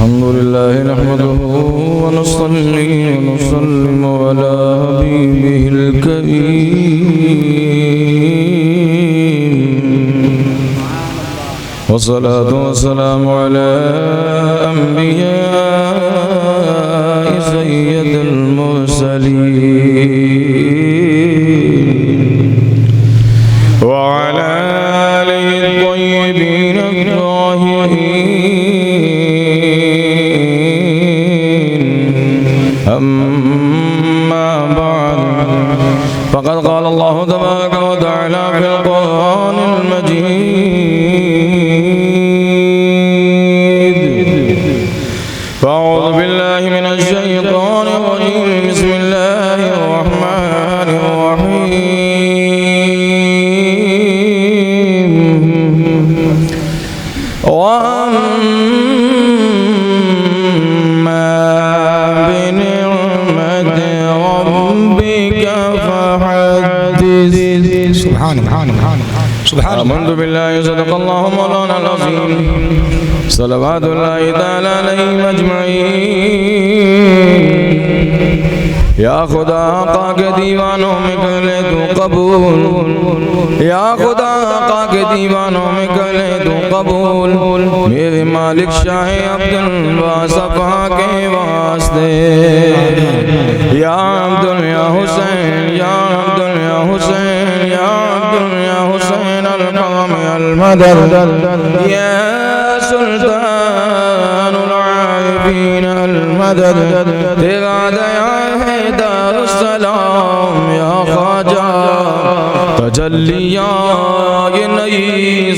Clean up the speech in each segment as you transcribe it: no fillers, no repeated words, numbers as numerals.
अल्हम्दुलिल्लाह नहमदुहु व नसल्ली व नसल्लिमु अला हबीबिहिल करीम वस्सलातु वस्सलामु अला अंबियाइ सय्यिदिल मुरसलीन व अला आलिहि त्वय्यिबीन अम्मा बाद फ़क़द क़ाल अल्लाहु तबारक व तआला फ़िल क़ुरआनिल मजीद फ़अऊज़ु बिल्लाहि मिनश शैतानिर रजीम बिस्मिल्लाहिर रहमानिर आमन्तु बिल्लाहि सदक़ल्लाहु मौलाना अज़ीम सलवातुल्लाहि तआला अलैहि अजमईन। या खुदा आका के दीवानों में कर ले तू कबूल, या खुदा आका के दीवानों में कर ले तू कबूल, मेरे मालिक शाह अब्दुल वासफ़ा के वास्ते। या अब्दुल या हुसैन, या अब्दुल या हुसैन, या अब्दुल या हुसैन अल-मदद, या सुल्तानुल आरिफीन अल-मदद, तेरा दया है दारुस्सलाम या ख्वाजा, तजल्लिया ये नई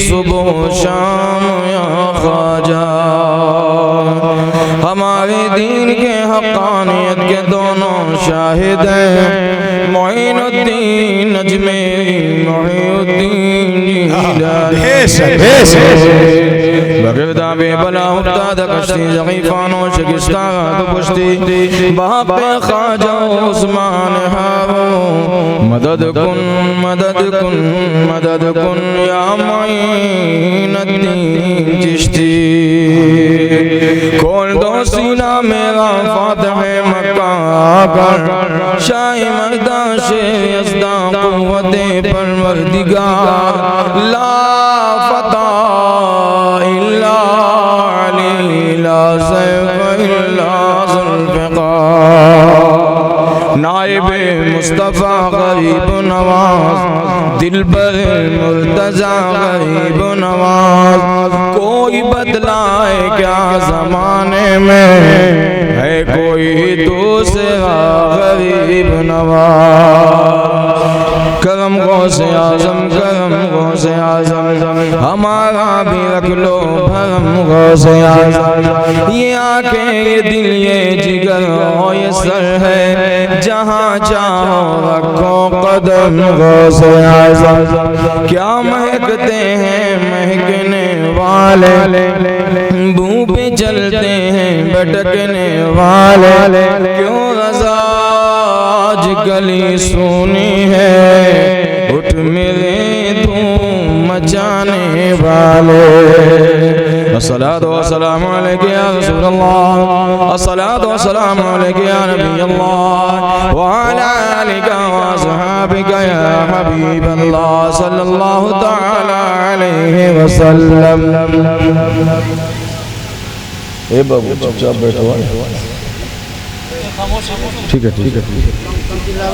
सुबह शाम या ख्वाजा। हमारे दीन के हक़ानियत के दोनों शाहिद हैं, मोइनुद्दीन अजमेरी, मोइनुद्दीन बगैदा बेबला उस्ताद कश्ती ज़गीफ़ानो शिकस्ता तो पुश्ती बापे ख्वाजा उस्मान हारो, मदद कुन मदद कुन मदद कुन या मोइनुद्दीन चिश्ती। खोल दो सीना मेरा फातिह मक्का कर, शाह मर्दा शेर यज़दा क़ुव्वते परवरदिगार, ला फता इल्ला अली, ला सैफ इल्ला ज़ुल्फ़िकार। नाइबे मुस्तफ़ा गरीब नवाज, दिलबर मुर्तज़ा गरीब नवाज, कोई बदलाए क्या ज़माने में, है कोई दूसरा गरीब नवाज। करम गौसे आज़म, करम गौसे आज़म, हमारा भी रख लो भरम गौसे आज़म। ये आँखें ये दिल ये जिगर और ये सर है, जहाँ चाहो रखो कदम गौसे आज़म। क्या महकते हैं महकने वाले, बू पे चलते हैं भटकने वाले, क्यों रज़ा आज गली सुनी है, उठ मेरे धूम मचाने वाले। अस्सलातु वस्सलामु अलैका या रसूलल्लाह, अस्सलातु वस्सलामु अलैका या नबीयल्लाह, व अला आलिका व अस्हाबिका या हबीबल्लाह सल्लल्लाहु तआला अलैहि वसल्लम। ए बाबू चुपचाप बैठो, ठीक है ठीक है।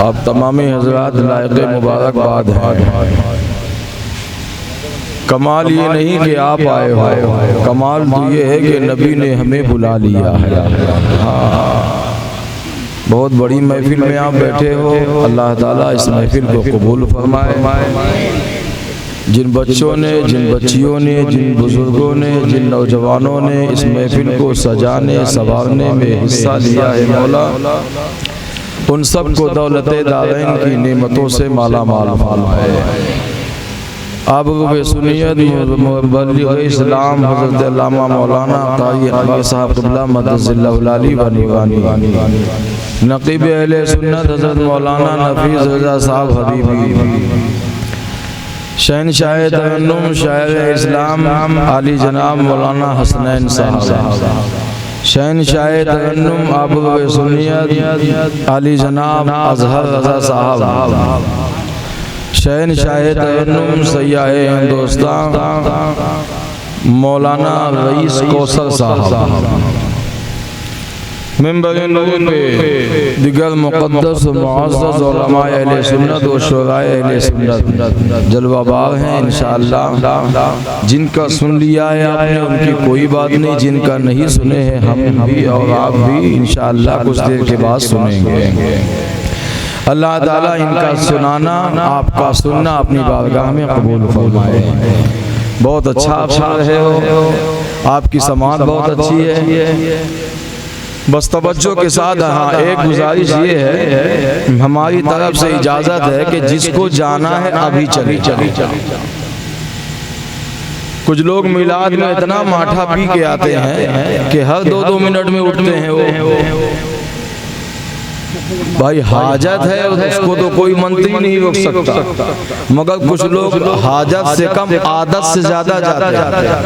आप तमामी हजरात लायक़ मुबारकबाद हैं। कमाल ये नहीं कि आप आए हो, कमाल तो ये है कि नबी ने हमें बुला लिया है। हाँ, बहुत बड़ी महफिल में आप बैठे हो, अल्लाह ताला इस महफिल को कबूल फरमाए। जिन बच्चों ने, जिन बच्चियों ने, जिन बुजुर्गों ने, जिन नौजवानों ने इस महफिल को सजाने संवारने में हिस्सा लिया है मौला, उन सब को दौलत दारैन की नेमतों से माला माल फरमाए। अब सुनियत मुबल्लिग़ इस्लाम हज़रत अल्लामा मौलाना क़ारी अकबर साहब क़िबला मदज़िल्लहु अली व नूरानी, नक़ीब अहले सुन्नत हज़रत मौलाना नफ़ीस रज़ा साहब हबीबी, शहनशाह तरन्नुम शायर इस्लाम आली जनाब मौलाना हसनैन साहब, शहनशाह तरन्नुम आबू सुन्नियत अली जनाब अजहर रज़ा साहब, शहनशाह तरन्नुम सयाह हिंदुस्तान मौलाना रईस कौसर साहब, मिंबर नूर पे दिगर मुक़द्दस मुअज़्ज़ज़ उलमाए अहले सुन्नत व शुराए अहले सुन्नत जलवाबार हैं इंशाअल्लाह। जिनका सुन लिया है आपने उनकी कोई बात नहीं, जिनका नहीं सुने हैं हम भी और आप भी इंशाअल्लाह कुछ देर के बाद सुनेंगे। अल्लाह ताला इनका सुनाना आपका सुनना अपनी बारगाह में कबूल फरमाए। बहुत अच्छा आप सुन रहे हो, आपकी समात बहुत अच्छी है। बस तवज्जो के साथ हाँ एक गुजारिश ये है, हमारी तरफ से इजाज़त है कि जिसको जाना है अभी चले। कुछ लोग मिलाद में इतना माठा पी के आते हैं कि हर 2-2 मिनट में उठते हैं वो। भाई हाजत है उसको तो कोई मंत्री नहीं रोक सकता, मगर कुछ लोग हाजत से कम आदत से ज़्यादा जाते हैं,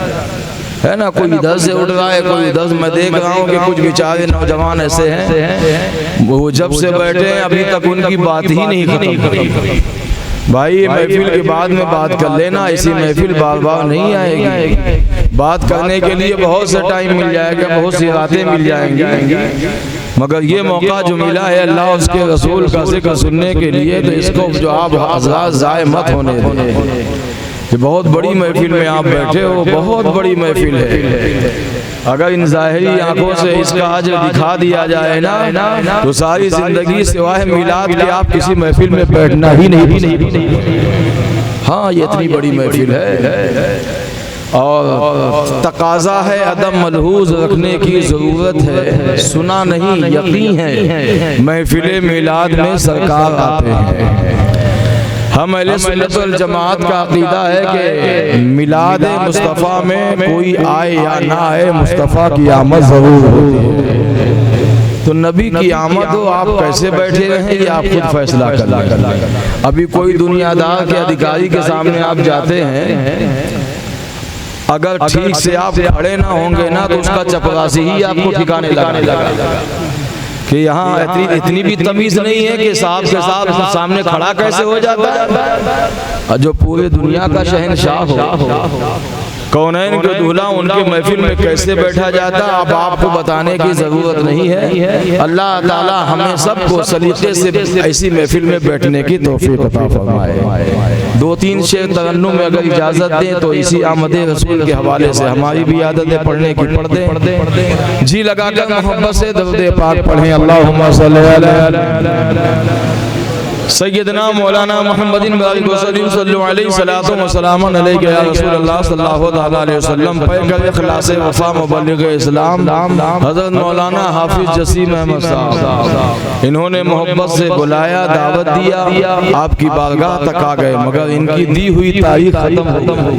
है ना। कोई इधर से उठ रहा है, कोई उधर। मैं देख रहा हूँ कि कुछ बेचारे नौजवान ऐसे हैं वो जब से बैठे हैं अभी तक उनकी बात ही नहीं खत्म। भाई महफिल के बाद में बात कर लेना, ऐसी महफिल बार बार नहीं आएगी। बात करने के लिए बहुत सा टाइम मिल जाएगा, बहुत सी बातें मिल जाएंगी, मगर ये मौका जो मिला है अल्लाह उसके रसूल का जिक्र सुनने के लिए, तो इसको जो आप हज़रात ज़ाय मत होने दें। ये बहुत बड़ी महफिल में आप बैठे हो, बहुत बड़ी महफिल है। अगर इन ज़ाहिरी आंखों से इसका अजर दिखा दिया जाए ना तो सारी जिंदगी सिवाय मिलाद के आप किसी महफिल में बैठना ही नहीं। हाँ ये इतनी बड़ी महफिल है और तकाजा है अदम मलहूज रखने की ज़रूरत है। सुना नहीं यकीन है महफिल मिलाद में सरकार आते हैं। हम अहले सुन्नत वल जमात का अकीदा है कि मिलाद मुस्तफ़ा में कोई आए या ना आए, मुस्तफ़ा की आमद ज़रूर होती है। तो नबी की आमद हो, आप कैसे बैठे रहें ये आप खुद फैसला कर लें। अभी कोई दुनियादार के अधिकारी के सामने आप जाते हैं, अगर ठीक से आप खड़े ना होंगे ना तो उसका चपरासी ही आपको ठिकाने लगा कि यहाँ इतनी भी तमीज़ नहीं है कि साहब के साथ सामने खड़ा कैसे हो जाता है। जो पूरे दुनिया का शहनशाह हो, कौनैन के दूल्हा, उनके महफिल में कैसे बैठा जाता अब आपको बताने की ज़रूरत नहीं है। अल्लाह ताला हमें सबको सलीके से ऐसी महफिल में बैठने की तौफीक अता फरमाए। 2-3 शेर तरन्नुम में अगर इजाज़त दें तो इसी आमदे रसूल के हवाले से हमारी भी आदत है पढ़ने की, पढ़ दें जी लगाकर मोहब्बत से दरूद पाक पढ़ें। अल्लाहुम्मा सल्ली अला सैयदना मौलाना मुहम्मदिन सल्लल्लाहु अलैहि या रसूलल्लाह सल्लल्लाहु अलैहि वसल्लम पैगंबर इखलास वफा मुबल्लिग इस्लाम हज़रत मौलाना हाफिज जसीम अहमद साहब, इन्होंने मोहब्बत से बुलाया, दावत दिया, आपकी बारगाह तक आ गए, मगर इनकी दी हुई तारीख खत्म हो गई।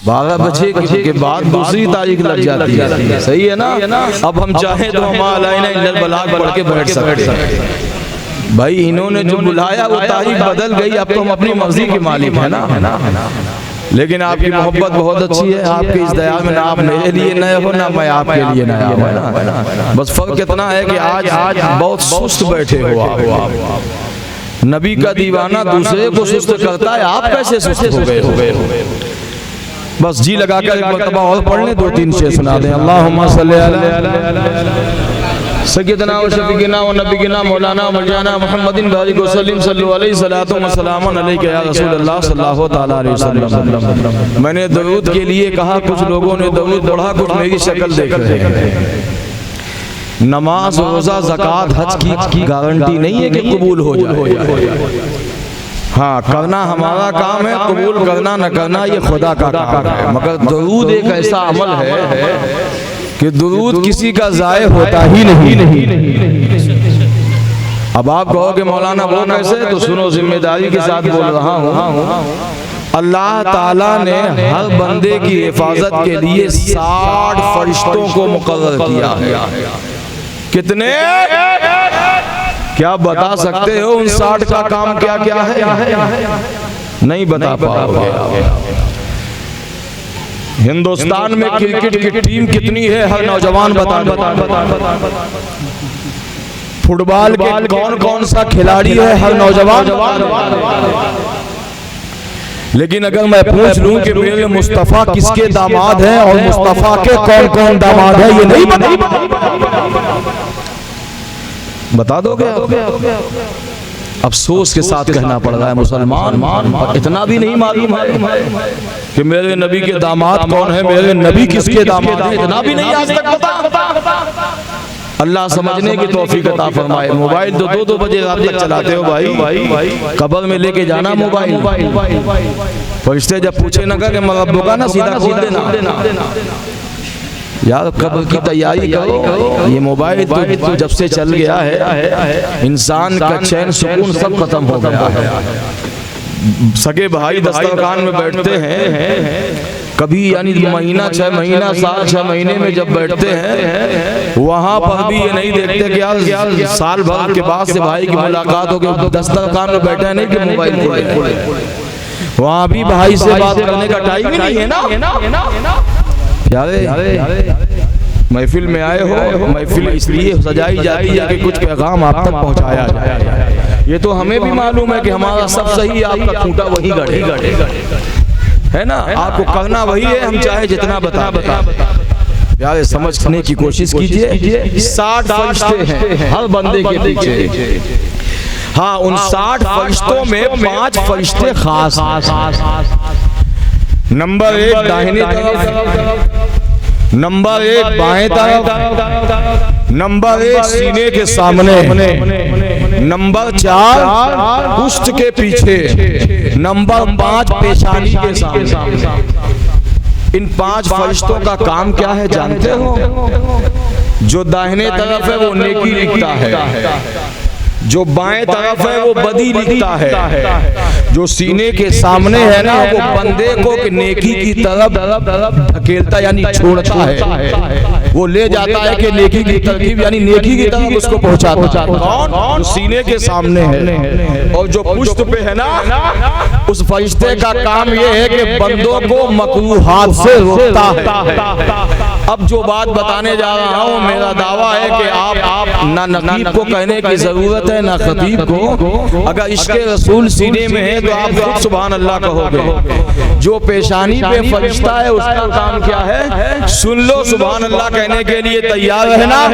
12 बजे के बाद दूसरी तारीख लग जाती है, सही है ना। अब हम चाहें तो हम अलाइना बलाग पढ़ के बैठ सकते हैं। भाई इन्होंने जो बुलाया वो तारीख बदल गई, अब तो हम अपनी मर्जी के मालिक है ना। लेकिन आपकी मोहब्बत बहुत अच्छी है, आपके इस दया में ना आप मेरे लिए नए हो ना मैं आपके लिए नया हूं ना। बस फर्क इतना है कि आज बहुत सुस्त बैठे हो आप। नबी का दीवाना दूसरे को सुस्त करता है, आप कैसे सुस्त हो गए हो। बस जी लगाकर एक मरतबा और पढ़ लें, 2-3 शेर सुना दें। अल्लाहुम्मा सल्ली अला सय्यदना व शफीना व नबीना मौलाना मौलाना मुहम्मदिन बारिक वसल्लम सल्लल्लाहु अलैहि सलातो व सलामुन अलैका या रसूलल्लाह सल्लल्लाहु तआला अलैहि वसल्लम। मैंने दरूद के लिए कहा, कुछ लोगों ने दरूद पढ़ा, कुछ मेरी शक्ल देख रहे हैं। नमाज, रोजा, ज़कात, हज की गारंटी नहीं है कि कबूल हो जाए। हाँ करना हमारा काम है, कबूल करना न करना ये खुदा का काम है। मगर दरूद एक ऐसा अमल है कि दुरूद किसी का ज़ाय होता ही नहीं। अब आप कहोगे मौलाना वो कैसे, तो सुनो, जिम्मेदारी के साथ बोल रहा हूँ। अल्लाह ताला ने हर बंदे की हिफाजत के लिए 60 फरिश्तों को मुकर्रर किया है। कितने, क्या बता सकते हो उन 60 का काम क्या क्या है? नहीं बता पाओगे। हिंदुस्तान में क्रिकेट की टीम कितनी है हर नौजवान बता। फुटबॉल के कौन कौन सा खिलाड़ी है हर नौजवान। लेकिन अगर मैं पूछ लूं कि मेरे मुस्तफा किसके दामाद हैं और मुस्तफा के कौन कौन दामाद हैं, ये नहीं बता दोगे? अफसोस के साथ कहना पड़ रहा है मुसलमान, और इतना भी नहीं मालूम है कि मेरे नबी के दामाद कौन है, मेरे नबी किसके दामाद हैं, इतना भी नहीं आज तक पता। अल्लाह समझने की तौफीक अता फरमाए। मोबाइल तो 2-2 बजे रात तक चलाते हो भाई, कब्र में लेके जाना मोबाइल। फरिश्ते जब पूछे ना कि मरब्बुक का, ना सीधा खोल देना यार, कब्र की तैयारी करो। ये मोबाइल तो जब से चल गया है इंसान का चैन सुकून सब खत्म हो गया है। सगे भाई दस्तरखान में बैठते हैं, कभी यानी महीना 6 महीना साल 6 महीने में जब बैठते हैं, वहां पर भी ये नहीं देखते कि यार साल भर के बाद से भाई की मुलाकात हो गई, दस्तरखान में बैठे नहीं कि मोबाइल खोले। वहां भी भाई से बात करने का टाइम ही नहीं है ना। यारे महफिल में आए हो, महफिल इसलिए सजाई जाती है कि कुछ पैगाम आप तक पहुंचाया जाए। ये तो हमें भी मालूम है कि हमारा सब सही, आपका खूंटा वही गड़े है ना। आपको करना वही है, हम चाहे जितना बता। यार समझने की कोशिश कीजिए, 60 फरिश्ते हैं हर बंदे के पीछे। हाँ, उन 60 फरिश्तों में 5 फरिश्ते खास। नंबर 1 दाहिने तरफ, नंबर 1 बाएं तरफ, नंबर 1 सीने के सामने, नंबर 4 पुष्ट के पीछे, नंबर 5 पेशानी के सामने। इन 5 फरिश्तों का काम क्या है जानते हो? जो दाहिने तरफ है वो नेकी लिखता है, जो बाएं तरफ है वो बदी लिखता है, जो सीने के सामने है ना वो बंदे को नेकी की तरफ धकेलता यानी छोड़ता है, वो ले जाता है कि नेकी की तरकीब यानी नेकी की तरफ उसको पहुंचाता। कौन? जो सीने के सामने है। और जो पुष्ट पे है ना, उस फरिश्ते का काम ये है कि बंदों को मकरूहात से रोकता है। अब जो बात बताने जा रहा हूँ, मेरा दावा है कि आप ना नकीब को कहने की जरूरत है ना खतीब को। अगर इश्क़े रसूल सीने में है तो आप खुद सुभान अल्लाह कहोगे। जो पेशानी पे फरिश्ता है उसका काम क्या है? सुन लो, सुभान अल्लाह कहने के लिए तैयार रहना।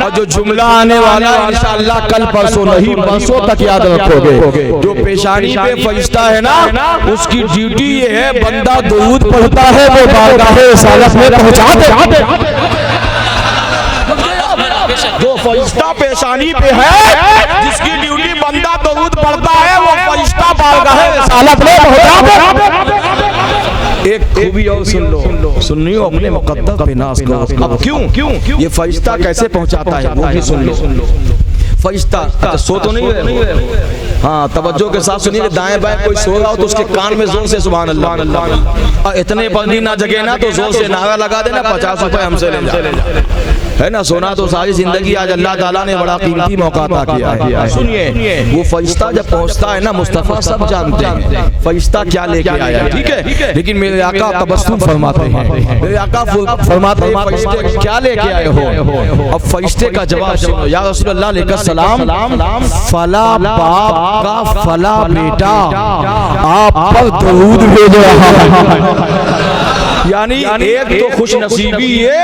और जो जुमला आने वाला इंशाअल्लाह कल परसों नहीं परसों तक याद रखोगे। जो पेशानी पे फरिश्ता है ना, उसकी ड्यूटी ये है, बंदा दुरूद पढ़ता है वो बारगाहे रिसालत में पहुंचा दे। जो फरिश्ता पेशानी पे है, जिसकी ड्यूटी बंदा दुरूद पढ़ता है, वो फरिश्ता बारगाहे रिसालत में पहुंचा दे। एक खूबी और सुनियो अपने मुकद्दर पे नाज़ करो। अब क्यों ये फरिश्ता कैसे पहुंचाता है वो भी सुन लो। फरिश्ता अच्छा सो तो नहीं रहे, हाँ तवज्जो के साथ सुनिए। दाएं बाएं कोई सो रहा हो तो उसके कान में जोर से सुभान अल्लाह, और इतने पर भी ना जगे ना तो जोर से नारा लगा देना, 50 रुपए हमसे ले जा, है ना। सोना तो सारी जिंदगी, आज अल्लाह ताला ने बड़ा कीमती मौका अता किया है। सुनिए, वो फरिश्ता जब पहुंचता है ना, मुस्तफा सब जानते हैं फरिश्ता क्या लेके आया है, ठीक है। लेकिन मेरे आका तबस्सुम फरमाते हैं, मेरे आका फरमाते हैं फरिश्ते क्या लेके आए हो? अब फरिश्ते का जवाब सुनो। या रसूलल्लाह अलैहि सलाम, फला बाप का फला बेटा आप पर दरूद भेज रहा है। यानी एक तो खुश नसीबी ये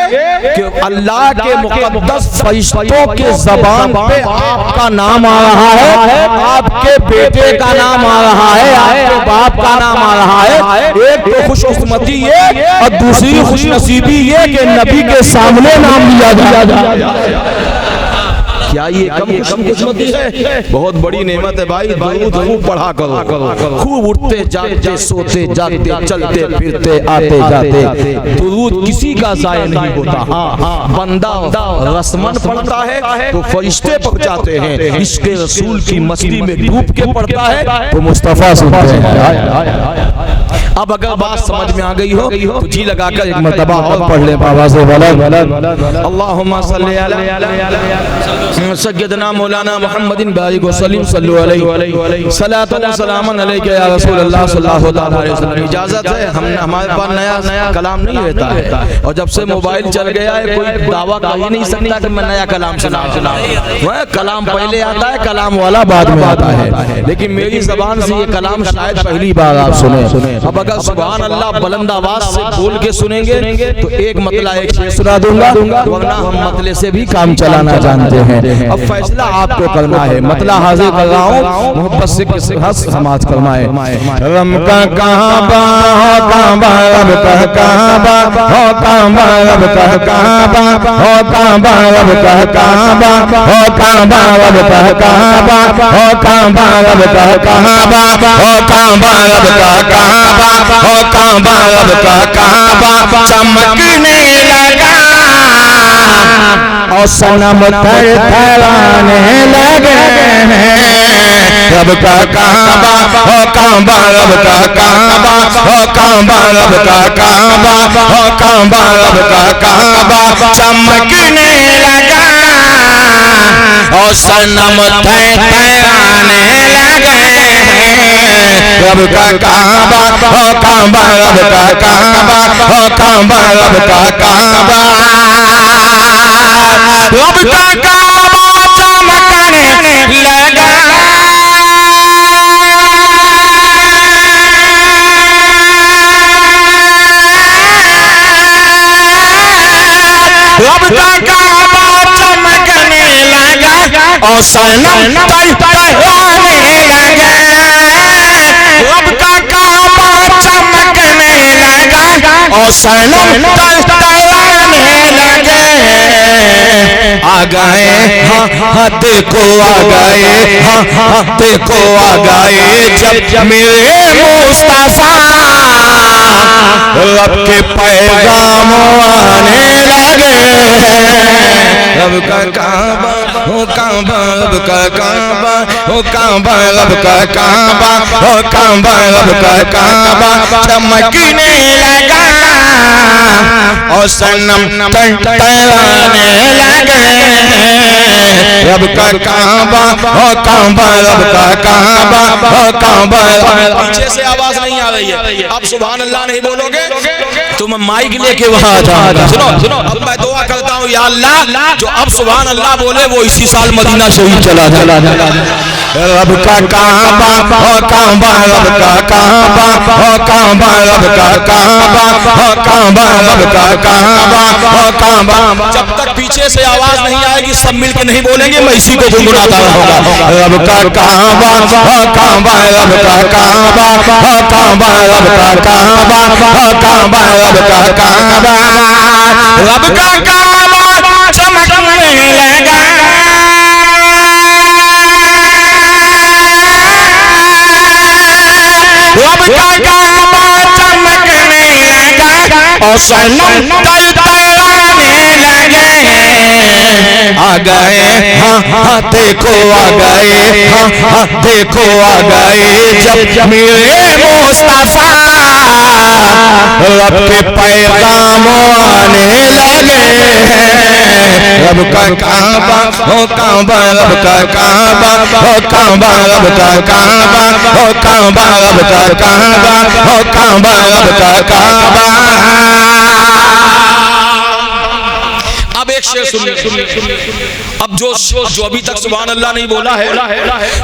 कि अल्लाह के मुक़द्दस फरिश्तों के ज़बान पे आपका नाम आ रहा है, आपके बेटे का नाम आ रहा है, आपके बाप का नाम आ रहा है। एक तो खुशकिस्मती ये, और दूसरी खुश नसीबी ये कि नबी के सामने नाम लिया जाए। क्या ये कम खुशकिस्मती है? बहुत बड़ी नेमत है भाई। दुरूद पढ़ा करो, खूब उठते जागते सोते जागते चलते फिरते आते जाते, दुरूद किसी का ज़ाया नहीं होता। हाँ, बंदा रस्मन पढ़ता है तो फरिश्ते पहुंचाते हैं, इश्क़े रसूल की मस्ती में डूब के पढ़ता है तो मुस्तफा सुनते हैं। अब अगर बात समझ में आ गई हो तो जी लगाकर एक मर्तबा और पढ़ ले बाबा से, अल्लाहुम्मा सल्ली अला सय्यदना मौलाना मुहम्मदिन बारिक वसल्लम सल्लल्लाहु अलैहि सलातो व सलामन अलैका या रसूल अल्लाह सल्लल्लाहु अलैहि वसल्लम। इजाजत है, हम हमारे पास नया कलाम नहीं रहता है, और जब से मोबाइल चल गया है कोई दावा कर ही नहीं सकता कि मैं नया कलाम सुना। वह कलाम पहले आता है, कलाम वाला बाद में आता है, लेकिन मेरी ज़बान से ये कलाम शायद पहली बार आप सुने। अब अगर सुभान अल्लाह बुलंद आवाज से बोल के सुनेंगे तो एक मतला एक शेर सुना दूंगा, वरना हम मतले से भी काम चलाना जानते हैं। अब फैसला आपको करना है, मतला हाजिर कर रहा हूँ, मोहब्बत से हंस समाज करवाए। रम का काबा हो काबा, रब का काबा हो काबा, रब का काबा हो काबा, रब का काबा हो काबा, रब का काबा हो काबा, रब का काबा हो काबा, रब का काबा हो काबा, रब का काबा चमकने लगा और सनम थरथराने लगे हैं। रब का काबा हो काबा, रब का काबा हो काबा, रब का काबा हो काबा, रब का काबा चमकने लगा और सनम थरथराने लगे हैं। रब का काबा हो काबा, रब का काबा हो काबा, रब का काबा, रब का काबा चमकने लगा। रब का काबा चमकने लगा और सनम थरथराने लगे। रब का काबा चमकने लगा और सनम थरथराने लगे। आ गए हाँ देखो आ गए, हाँ देखो आ गए जब मेरे मुस्तफा, रब के पैगाम आने लगे। रब का काबा हो काबा, रब का काबा हो काबा, रब का काबा हो काबा, रब का काबा चमकने लगा और सनम थरथराने लगे। रब का काबा हो काबा, रब का काबा हो काबा। पीछे से आवाज नहीं आ रही है, आप सुभान अल्लाह नहीं बोलोगे तो मैं माइक लेके वहां आ जाऊंगा। सुनो सुनो, अब मैं दुआ करता हूँ, या अल्लाह जो अब सुभान अल्लाह बोले वो इसी साल मदीना शरीफ चला जाए। रब का काबा हो काबा, रब का काबा हो काबा, रब का काबा हो काबा, रब का काबा हो काबा। जब तक पीछे से आवाज नहीं आएगी सब मिलके नहीं बोलेंगे, मैं इसी को गुनगुनाता रहूंगा। रब का काबा हो काबा, रब का काबा हो काबा, रब का काबा हो काबा, रब का काबा, रब का काबा चमकने लगा। रब का काबा चमकने लगा और सनम थरथराने लगे। आ गए हाँ देखो आ गए, हाँ देखो आ गए जब मेरे मुस्तफा, रब के पैगाम आने लगे। रब का काबा हो काबा, रब का काबा हो काबा, रब का काबा हो काबा, रब का काबा हो काबा, रब का काबा। अब एक शेर सुनिए। अब जो अभी तक सुभान अल्लाह नहीं बोला है,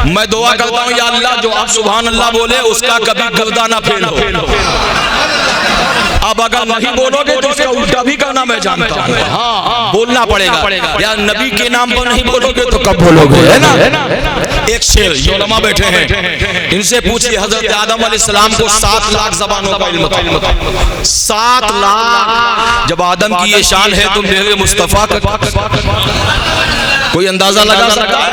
मैं दुआ करता हूँ या अल्लाह जो आप सुभान अल्लाह बोले उसका कभी गर्दा ना फेल हो। अब अगर नहीं बोलोगे तो इसका उल्टा भी करना मैं जानता हूँ। हाँ बोलना पड़ेगा, या नबी के नाम पर नहीं बोलोगे तो कब बोलोगे, है ना। एक शेर ये उलमा बैठे हैं, इनसे पूछिए हजरत आदम अलैहिस्सलाम को 7 लाख ज़बानों का इल्म था। 7 लाख जब आदम की ये शान है तो मेरे मुस्तफा का कोई अंदाजा लगा सकता है।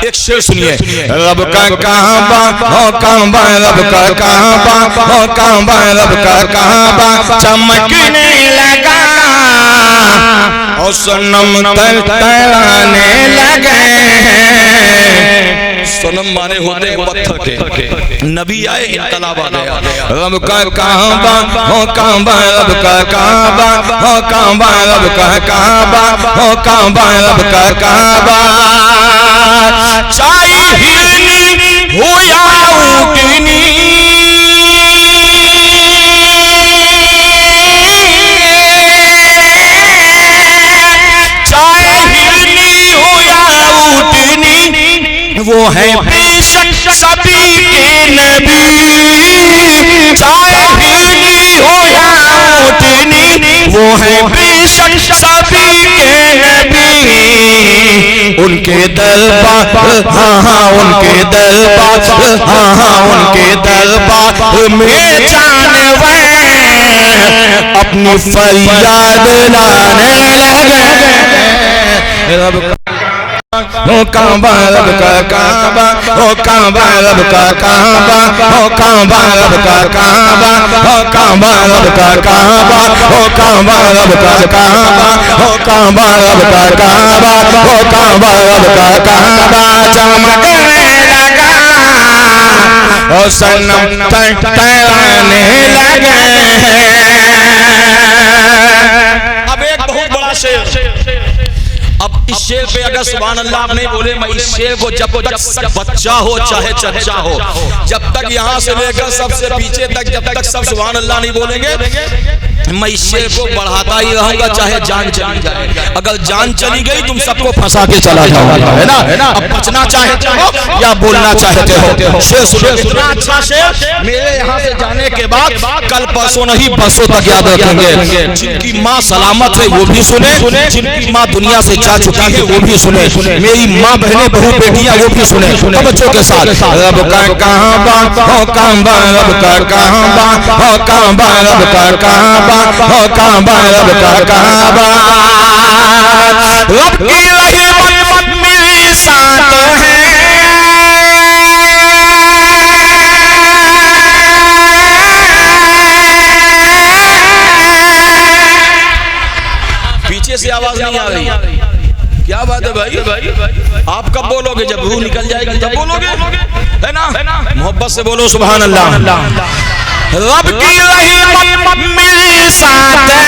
एक शेर सुनिए। रब का काबा हो काबा, रब का काबा हो काबा, रब का काबा चमकने लगा और सनम थरथराने लगे। सनम माने होते हैं पत्थर के। नबी आए, इनकलाब आ गया। रब का काबा हो काबा, रब का काबा हो काबा, रब का काबा हो काबा, रब का काबा। चाहे हिरनी हो या ऊँटनी, वो है बेशक सभी के नबी। चाहे हिरनी हो या ऊँटनी, वो है बेशक सभी के नबी। उनके दरबार, हाँ हाँ उनके दरबार, हाँ हाँ उनके दरबार में जानवर अपनी फरियाद लाने लगे। हो काबा रब का काबा, हो काबा रब का काबा, हो काबा रब का काबा, हो काबा रब का काबा, हो काबा रब का काबा, हो काबा रब का काबा, हो काबा रब का काबा। चमकने लगा और सनम तराने लगे। अब एक बहुत बड़ा शेर, अब इस शेर पे अगर सुभान अल्लाह नहीं बोले, मैं इस शेर को जब तक बच्चा हो चाहे चच्चा हो, जब तक यहाँ से लेकर सबसे पीछे तक, जब तक सब सुभान अल्लाह नहीं बोलेंगे, मैं इस शेर को बढ़ाता ही रहूंगा चाहे जान चली जाए। अगर जान चली गई तुम सबको फंसा के चला जाओगे, है ना? अब बचना चाहते हो या बोलना चाहते हो? शेर सुनो, इतना अच्छा शेर मेरे यहाँ से जाने के बाद कल परसों नहीं बरसों तक याद रखेंगे। जिनकी माँ सलामत है वो भी सुने, जिनकी माँ दुनिया से जा चुकी है वो भी सुने, मेरी माँ बहनें बहू बेटियां वो भी सुने बच्चों के साथ। रब का काबा हो काबा, रब का काबा हो काबा, रब का काबा हो काबा, रब का काबा। रब की रहमत मेरे साथ है, पीछे से आवाज नहीं आ रही। क्या बात है भाई? आप कब बोलोगे? जब रूह निकल जाएगी तब बोलोगे, है ना? मोहब्बत से बोलो सुभान अल्लाह। रब की रहमत मेरे साथ है,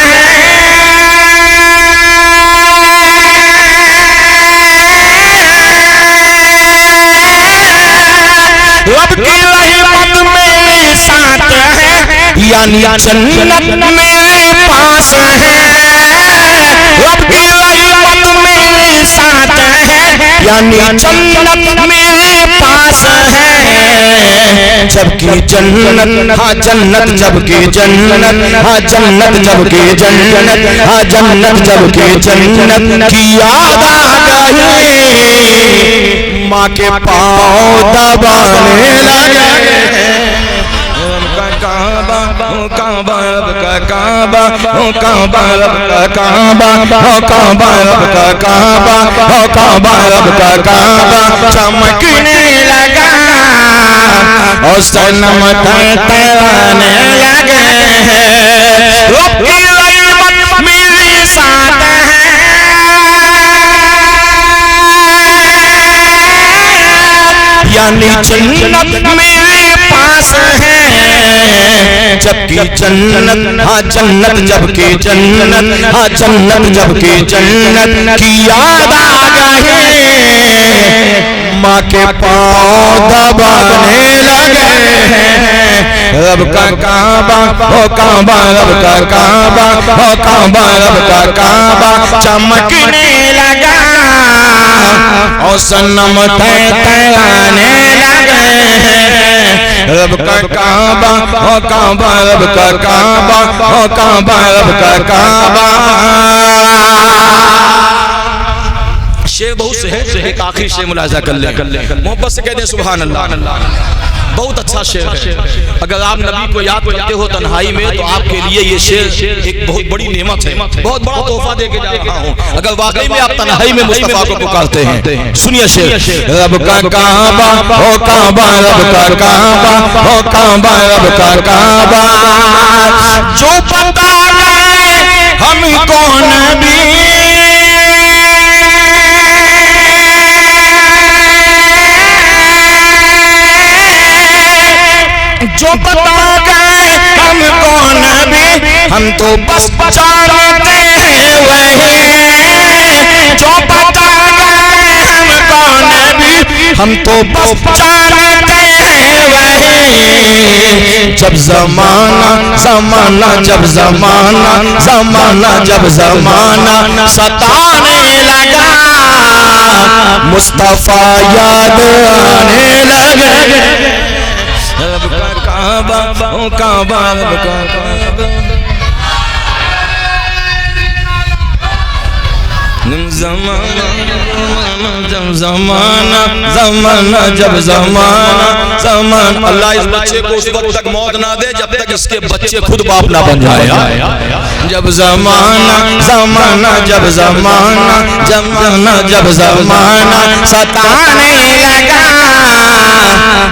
रब की रहमत मेरे साथ है, यानी जन्नत मेरे पास है। रब की रहमत मेरे साथ है, यानी जन्नत मेरे पास है। जबकि जन्नत, हाँ जन्नत, जबकि जन्नत, हाँ जन्नत, जबकि जन्नत, हाँ जन्नत, जबकि जन्नत की याद आ गई, माँ के पाँव दबाने लगे। काबा हो काबा, रब का काबा हो काबा, रब का काबा हो काबा, रब का काबा हो काबा, रब का काबा। चमकने लगा और सनम तराने लगे। रब की रहमत मेरे साथ है, यानी जन्नत मेरे पास है। जबकि जन्नत, हाँ जन्नत, जबकि जन्नत, हाँ जन्नत, जबकि जन्नत की याद आ गई, माँ के पाँव दबाने लगे। रब का काबा हो काबा, रब का काबा हो काबा, रब का काबा। चमकने लगा और सनम तराने लगे। रब का काबा हो काबा, रब का काबा हो काबा, रब का काबा। शेर बहुत से है, एक आखिरी शेर मुलाजा कर ले, मोहब्बत से कहते हैं सुभान अल्लाह। बहुत अच्छा शेर है। अगर आप नबी को याद करते हो तन्हाई में, तो आपके लिए ये शेर एक बहुत बड़ी नेमत है, बहुत बड़ा तोहफा देके जा रहा हूँ। अगर वाकई में आप तन्हाई में मुस्तफा को पुकारते हैं, सुनिए शेर। रब का काबा हो काबा, रब का काबा हो काबा, रब का काबा। जो पता हमको नबी, जो बता गए हमको नबी, हम तो बस जानते हैं वही। जो बता गए हमको नबी, हम तो बस जानते हैं वही। जब जमाना जमाना जब जमाना जमाना जब जमाना सताने लगा, मुस्तफा याद आने लगे। रब का काबा ओ काबा, रब का काबा। जमाना जब जमाना जमाना जब जमाना जमाना। अल्लाह इस बच्चे को उस वक्त तक मौत ना दे जब तक इसके बच्चे खुद बाप ना बन जाए। जब जमाना जमाना जब जमाना जमाना जब जमाना सताने लगा,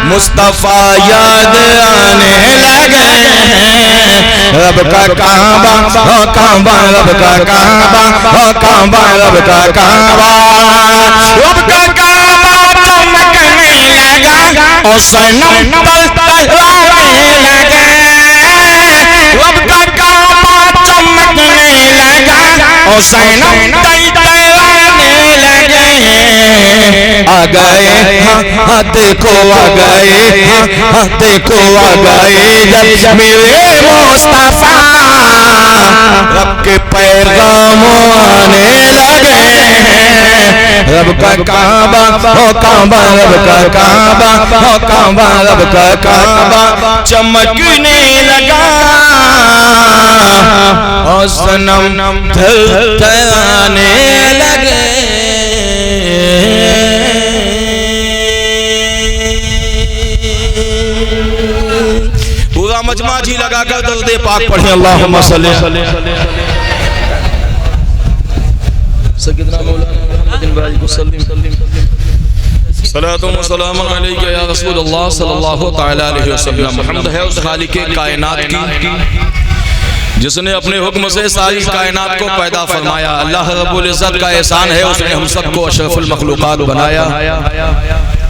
मुस्तफा याद आने लगे। रब का काबा हो काबा, रब का काबा हो काबा, रब का काबा, रब का काबा चमकने लगा और सनम तलतलाने लगे। रब का काबा चमकने लगा और सनम तलतलाने लगे। आ गए हाँ देखो आ गए हाँ देखो आ गए जब मेरे मुस्तफा, रब के पैगाम आने लगे। रब का काबा हो काबा, रब का काबा हो काबा, रब का काबा चमकने लगा और सनम थलथलाने लगे। पूरा मजमा जी लगा कर दर्द पाक पढ़े अल्लाहुम्मा सल्ली सय्यदना मौलाना मुहम्मदिन वाली वसल्लम सलातो व सलाम अलैका या रसूल अल्लाह सल्लल्लाहु तआला अलैहि वसल्लम। हमद है उस खालिक कायनात की जिसने अपने हुक्म से सारी कायनात को पैदा फरमाया। अल्लाह रब्बुल इज्जत का एहसान है उसने हम सबको अशरफुल मखलूकात बनाया।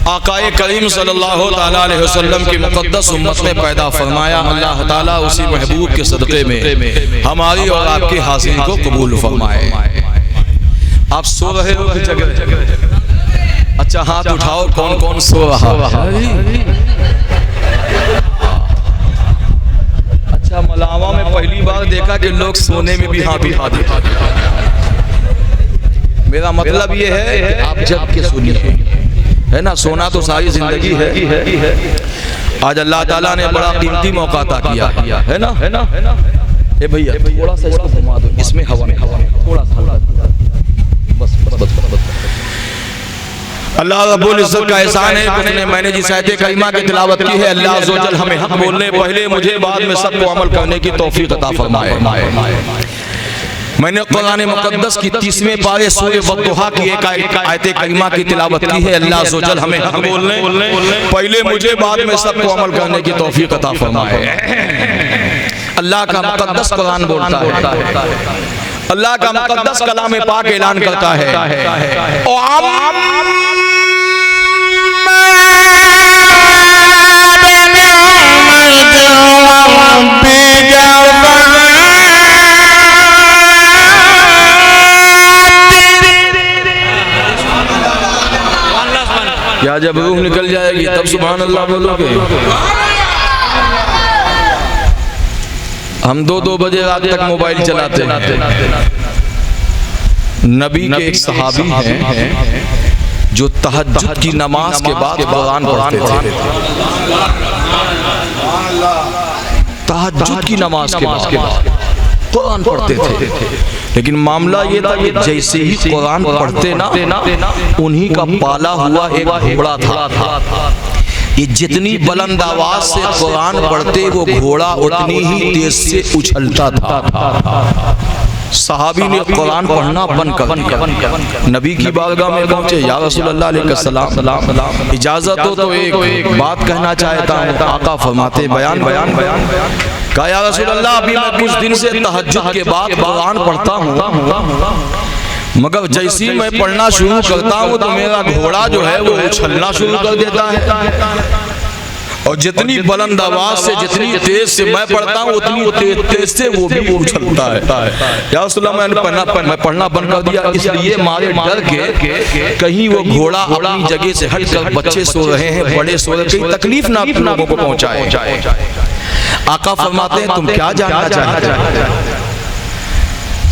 आकाए करीम सल्लल्लाहु तआला अलैहि वसल्लम की मुक़द्दस उम्मत में पैदा फरमाया। अल्लाह ताला उसी महबूब के सदक़े में हमारी और आपकी हाज़िरी को कबूल फरमाए। आप सो रहे हो जगह? अच्छा हाथ उठाओ, कौन कौन सो रहा है? अच्छा मलावा में पहली बार देखा कि लोग सोने में भी हाथ उठा देते। मेरा मतलब ये है कि आप जग के सुनिए, है ना। सोना तो सारी जिंदगी है। आज अल्लाह ताला ने बड़ा कीमती मौका अता किया है ना। ए भैया थोड़ा सा इसको घुमा दो, इसमें हवा में थोड़ा सा बस बस बस बस। अल्लाह रब्बुल इज्जत का एहसान है उसने मैंने जिस आयत करीमा की तिलावत की है, अल्लाह अज़्ज़ व जल हमें हक बोलने पहले मुझे बाद में सबको अमल करने की तौफीक अता फरमाए। मैंने कुरान मुक़द्दस की 30वें पारे सूरह वद्दुहा की एक आयत करीमा की तिलावत की है। अल्लाह अज़्ज़ व जल हमें हक बोलने पहले मुझे बाद में सबको अमल करने की तौफीक अता फरमाए। अल्लाह का मुक़द्दस कुरान बोलता है, अल्लाह का मुक़द्दस कलाम पाक ऐलान करता है, क्या जब रूह निकल जाएगी तब सुभान अल्लाह बोलोगे? हम 2-2 बजे रात तक मोबाइल चलाते हैं। नबी के एक सहाबी हैं जो तहज्जुद की नमाज के बाद कुरान पढ़ते थे। तहज्जुद की नमाज के बाद कुरान पढ़ते थे। लेकिन मामला ये था कि जैसे ही कुरान पढ़ते ना उन्हीं का पाला हुआ एक घोड़ा था। ये जितनी बुलंद आवाज से कुरान पढ़ते वो घोड़ा उतनी ही तेज से उछलता था। सहाबी ने कुरान पढ़ना बंद कर दिया। नबी की बारगाह में पहुंचे, या रसूल अल्लाह अलैहिस्सलाम इजाजत हो तो एक बात कहना चाहता हूँ। आका फरमाते बयान कहा, या रसूल अल्लाह अभी मैं कुछ दिन से तहज्जुद के बाद कुरान पढ़ता हूँ, मगर जैसी मैं पढ़ना शुरू करता हूँ तो मेरा घोड़ा जो है वो उछलना शुरू कर देता है। और जितनी बुलंद आवाज से, जितनी तेज से मैं पढ़ता हूँ, उतनी तेज से वो भी उछलता है। या रसूलल्लाह, मैं पढ़ना बंद कर दिया, इसलिए मारे डर के कहीं वो घोड़ा अपनी जगह से हटकर, बच्चे सो रहे हैं, बड़े सो रहे हैं, कहीं तकलीफ ना लोगों को पहुंचाए। आका फरमाते हैं, तुम क्या जानना चाहते हो?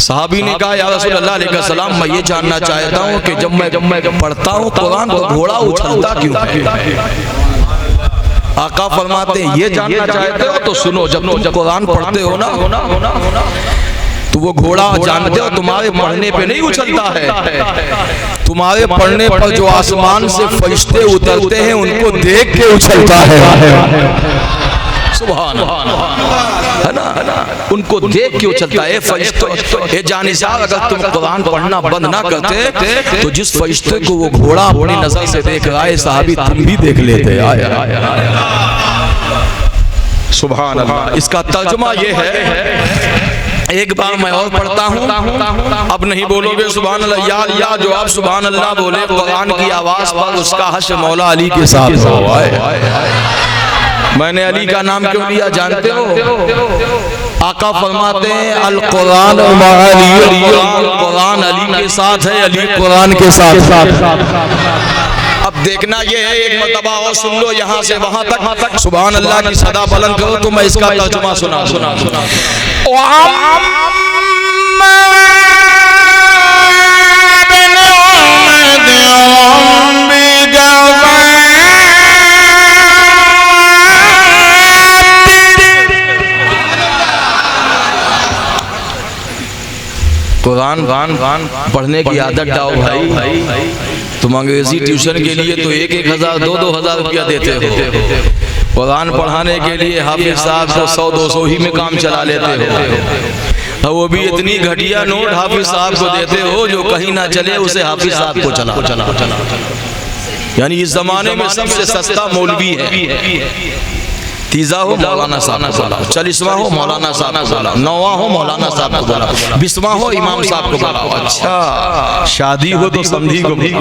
साहबी ने कहा, या रसूलल्लाह अलैहि सलाम, मैं ये जानना चाहता हूँ कि जब मैं पढ़ता हूँ कुरान तो घोड़ा उछलता क्यों है? आका फरमाते हैं, ये जानना चाहते हो तो सुनो, जब तुम कुरान पढ़ते हो ना तो वो घोड़ा जानते हो तुम्हारे पढ़ने पे नहीं उछलता है, तुम्हारे पढ़ने पर जो आसमान से फरिश्ते उतरते हैं उनको देख के उछलता है। सुभान अल्लाह, है ना, उनको देख के उछलता है। फरिश्ते, ये जानिसाब, अगर तुम कुरान पढ़ना बंद ना करते तो जिस फरिश्ते को वो घोड़ा अपनी नजर से देख रहा है, साहबी तुम भी देख लेते। सुभान अल्लाह। इसका तर्जुमा ये है, एक बार मैं और पढ़ता हूँ, अब नहीं बोलोगे सुभान अल्लाह, या जो आप सुभान अल्लाह बोले कुरान की आवाज पर, उसका हश्र मौला अली के साथ हो। मैंने अली का नाम क्यों लिया जानते हो? आका फरमाते हैं, अल कुरान कुरान अली के साथ है, अली कुरान के साथ। अब देखना ये है, एक मरतबा और सुन लो, यहाँ से वहां तक सुभान अल्लाह की सदा बुलंद करो तो मैं इसका तर्जुमा सुना। कुरान पढ़ने की आदत डालो भाई। तुम अंग्रेजी ट्यूशन के लिए तो 1,000 2,000 रुपया देते हो, कुरान पढ़ाने के लिए हाफिज साहब को 100-200 ही में काम चला लेते हो। और वो भी इतनी घटिया नोट हाफिज साहब को देते हो जो कहीं ना चले, उसे हाफिज साहब को चला। यानी इस जमाने में सबसे सस्ता मौलवी है। तीजा हो मौलाना साहब को बुलाओ, 40वां हो मौलाना साहब को बुलाओ, 9वां हो मौलाना साहब को बुलाओ, 20वां हो इमाम साहब को बुलाओ। अच्छा, शादी हो तो समधी को भी।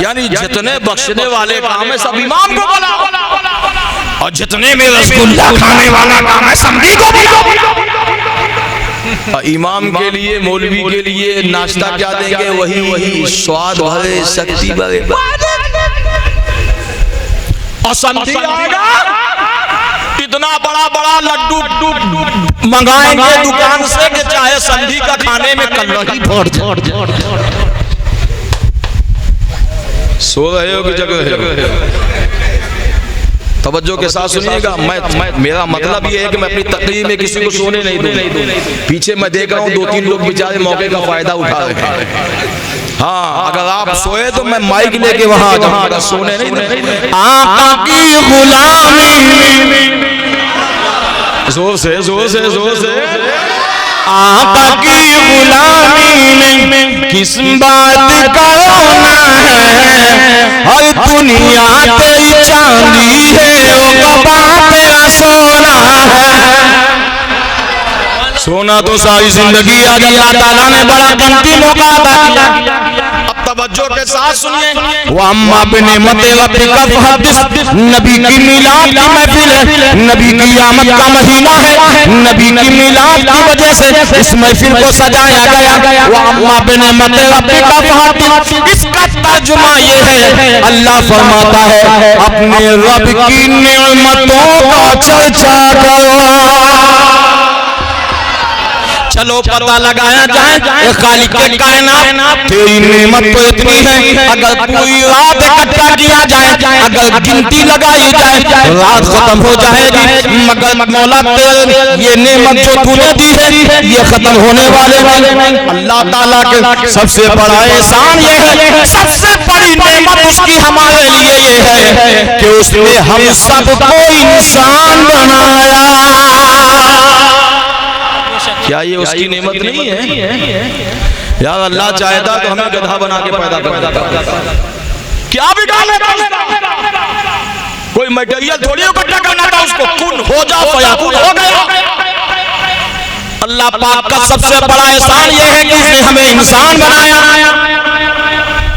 यानी जितने बख्शने वाले काम है सब इमाम को बुलाओ, और जितने में रसगुल्ला खाने वाला काम है समधी को बुलाओ। इमाम के लिए, मौलवी के लिए नाश्ता क्या देंगे? वही स्वाद भरे, शक्ति भरे। और समझी आएगा, इतना बड़ा लड्डू मंगाएंगे दुकान से कि चाहे संधी का खाने में कलही फोड़ जाए। सो रहे हो कि जग रहे हो? तवज्जो के साथ सुनिएगा। मेरा मतलब ये है कि मैं अपनी तकरीर में किसी को सोने नहीं दूंगा। पीछे मैं देख रहा हूँ 2-3 लोग बेचारे मौके का फायदा उठा रहे हैं। हाँ, अगर आप सोए तो मैं माइक लेके वहां आ जाऊंगा, सोने नहीं। आका की गुलामी, जोर से आका की गुलामी में किस बात का रोना है? हर दुनिया तेरी चांदी है, ओ बाबा तेरा सोना है। सोना तो सारी जिंदगी आज अल्लाह ताला ने बड़ा कीमती मौका अता किया। अब तवज्जो के साथ सुनिए। वो अम्मा बिने मते रब्बिका फहदिस, नबी की मिलाद की महफिल है, नबी की आमद का महीना है, नबी की मिलाद की वजह से इस महफिल को सजाया गया। वो अम्मा बिने मते रब्बिका फहदिस, इसका तर्जुमा ये है, अल्लाह फरमाता है अपने रब की नेमतों का चर्चा करो। चलो पता लगाया जाए, खालिक के कायनात तेरी नेमत तो इतनी है, अगर पूरी रात इकट्ठा किया जाए, अगर गिनती लगाई जाए, रात खत्म हो जाएगी, मगर मौला तेरे ये नेमत जो तूने दी है ये खत्म होने वाले नहीं। अल्लाह ताला के सबसे बड़ा एहसान ये है, सबसे बड़ी नेमत उसकी हमारे लिए ये है कि उसने हम सबको इंसान बनाया। क्या ये उसकी नेमत नहीं है? यार अल्लाह चाहता तो हमें गधा बना के पैदा कर देता। क्या बिगाड़े? कोई मटेरियल थोड़ी इकट्ठा करना था उसको, कुन हो जाओ फयाकुन हो गया। अल्लाह पाक का सबसे बड़ा एहसान ये है कि उसने हमें इंसान बनाया।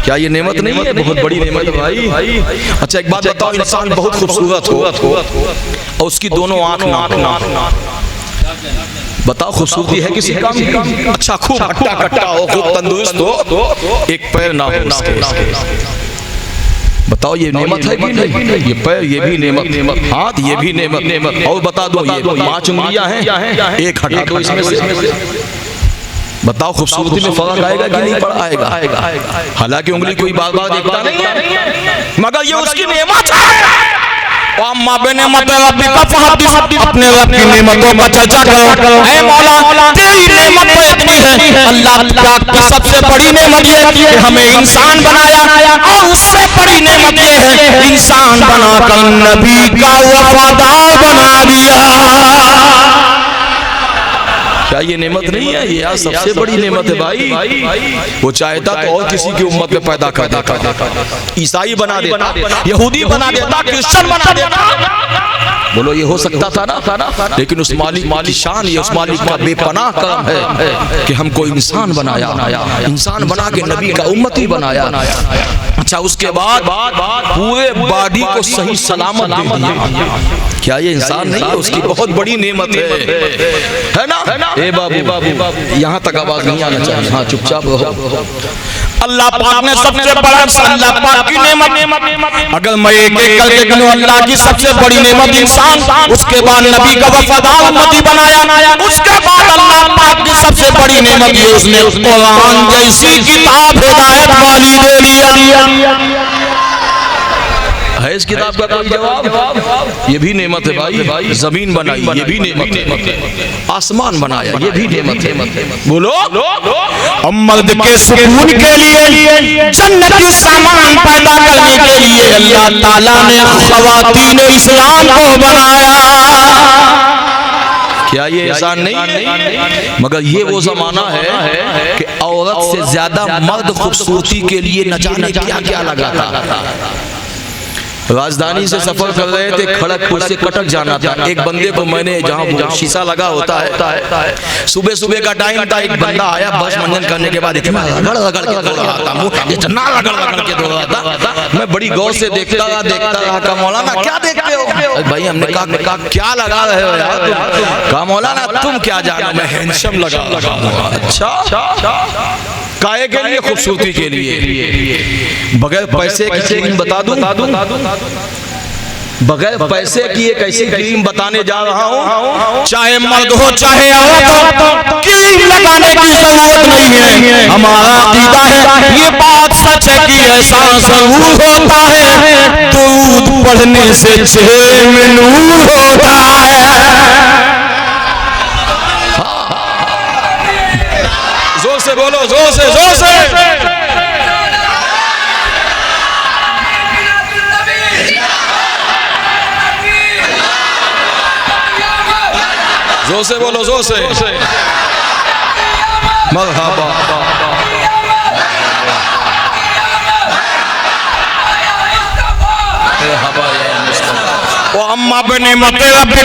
क्या ये नेमत नहीं है? बहुत बड़ी नेमत है भाई। अच्छा एक बात बताओ, इंसान बहुत खूबसूरत हो और उसकी दोनों आंख नाक, बताओ खूबसूरती है किसी काम की? अच्छा खूब हट्टा कट्टा हो, खूब तंदुरुस्त हो, एक पैर ना हो उसके, बताओ ये नेमत है कि नहीं? ये पैर ये भी नेमत, हाथ ये भी नेमत। और बता दो ये 5 उंगलियां हैं, एक हटा दो इसमें से, बताओ खूबसूरती में फर्क आएगा कि नहीं पड़ा? आएगा। हालांकि उंगली कोई बार बार देखता नहीं है, मगर ये उसकी नेमत है। अपने रब की नेमतों का चर्चा करो। ऐ मौला तेरी नेमत तो इतनी है, अल्लाह पाक की सबसे बड़ी नेमत ये है कि हमें इंसान बनाया, और उससे बड़ी नेमत ये है इंसान बनाकर नबी का वफादार बना दिया। क्या ये नेमत नहीं है? ये यार सबसे बड़ी नेमत है भाई। वो चाहता तो और किसी की उम्मत में पैदा कर देता, ईसाई बना देता, यहूदी बना देता, क्रिश्चियन बना देता। बोलो ये हो सकता था ना? लेकिन उस मालिक की शान, ये उस मालिक का बेपनाह करम है कि हमको इंसान बनाया, इंसान बना के नबी का उम्मती बनाया। अच्छा उसके बाद पूरे बॉडी को सही सलामत दे दिया। क्या ये इंसान नहीं है? उसकी बहुत बड़ी नेमत है ना? ए बाबू यहाँ तक आवाज नहीं आना चाहिए, हाँ चुपचाप रहो। अल्लाह पाक ने सबसे बड़ा, अल्लाह पाक की नेमत, अगर मैं एक करके गिनूं, अल्लाह की सबसे बड़ी नेमत इंसान, उसके बाद नबी का वफादार उम्मती बनाया, उसके बाद अल्लाह पाक की सबसे बड़ी नेमत ये उसने कुरान जैसी किताब हिदायत वाली दे दी। है इस किताब का कोई जवाब? ये भी नेमत है भाई। जमीन बनाई ये भी नेमत है, आसमान बनाया ये भी नेमत है। बोलो मर्द के सुकून के लिए, जन्नती सामान पैदा करने के लिए अल्लाह ताला ने ख़वातीन इस्लाम को बनाया। क्या ये एहसान नहीं है? मगर ये वो जमाना है कि औरत से ज्यादा मर्द खूबसूरती के लिए न जाने क्या क्या लगा था। राजधानी से सफर कर रहे थे, खड़गपुर से कटक जाना था। एक बंदे को मैंने, जहाँ शीशा लगा होता है, सुबह सुबह का टाइम था, एक बंदा आया बस मंजन करने के बाद इतना रगड़ के दो रहा था, इतना रगड़ के दो रहा था। मैं बड़ी गौर से देखता रहा। कहा मौलाना क्या देखते हो? भाई हमने कहा क्या लगा रहे हो यार तुम? कहा मौलाना तुम क्या जानो, मैं हैंडसम लगा रहा हूँ। अच्छा काहे के लिए? खूबसूरती के लिए। बगैर पैसे की क्रीम बता दूं, बगैर पैसे की एक ऐसी क्रीम बताने जा रहा हूँ, चाहे मर्द हो चाहे औरत हो, क्रीम लगाने की जरूरत नहीं है। हमारा अकीदा है, ये बात सच है कि ऐसा जरूर होता है, दूध पढ़ने से चेहरे में नूर होता है। जोर से बोलो, जोर से जोर से। जोर से बोलो, जोर से। मरहबा। अम्मा बने मते अपने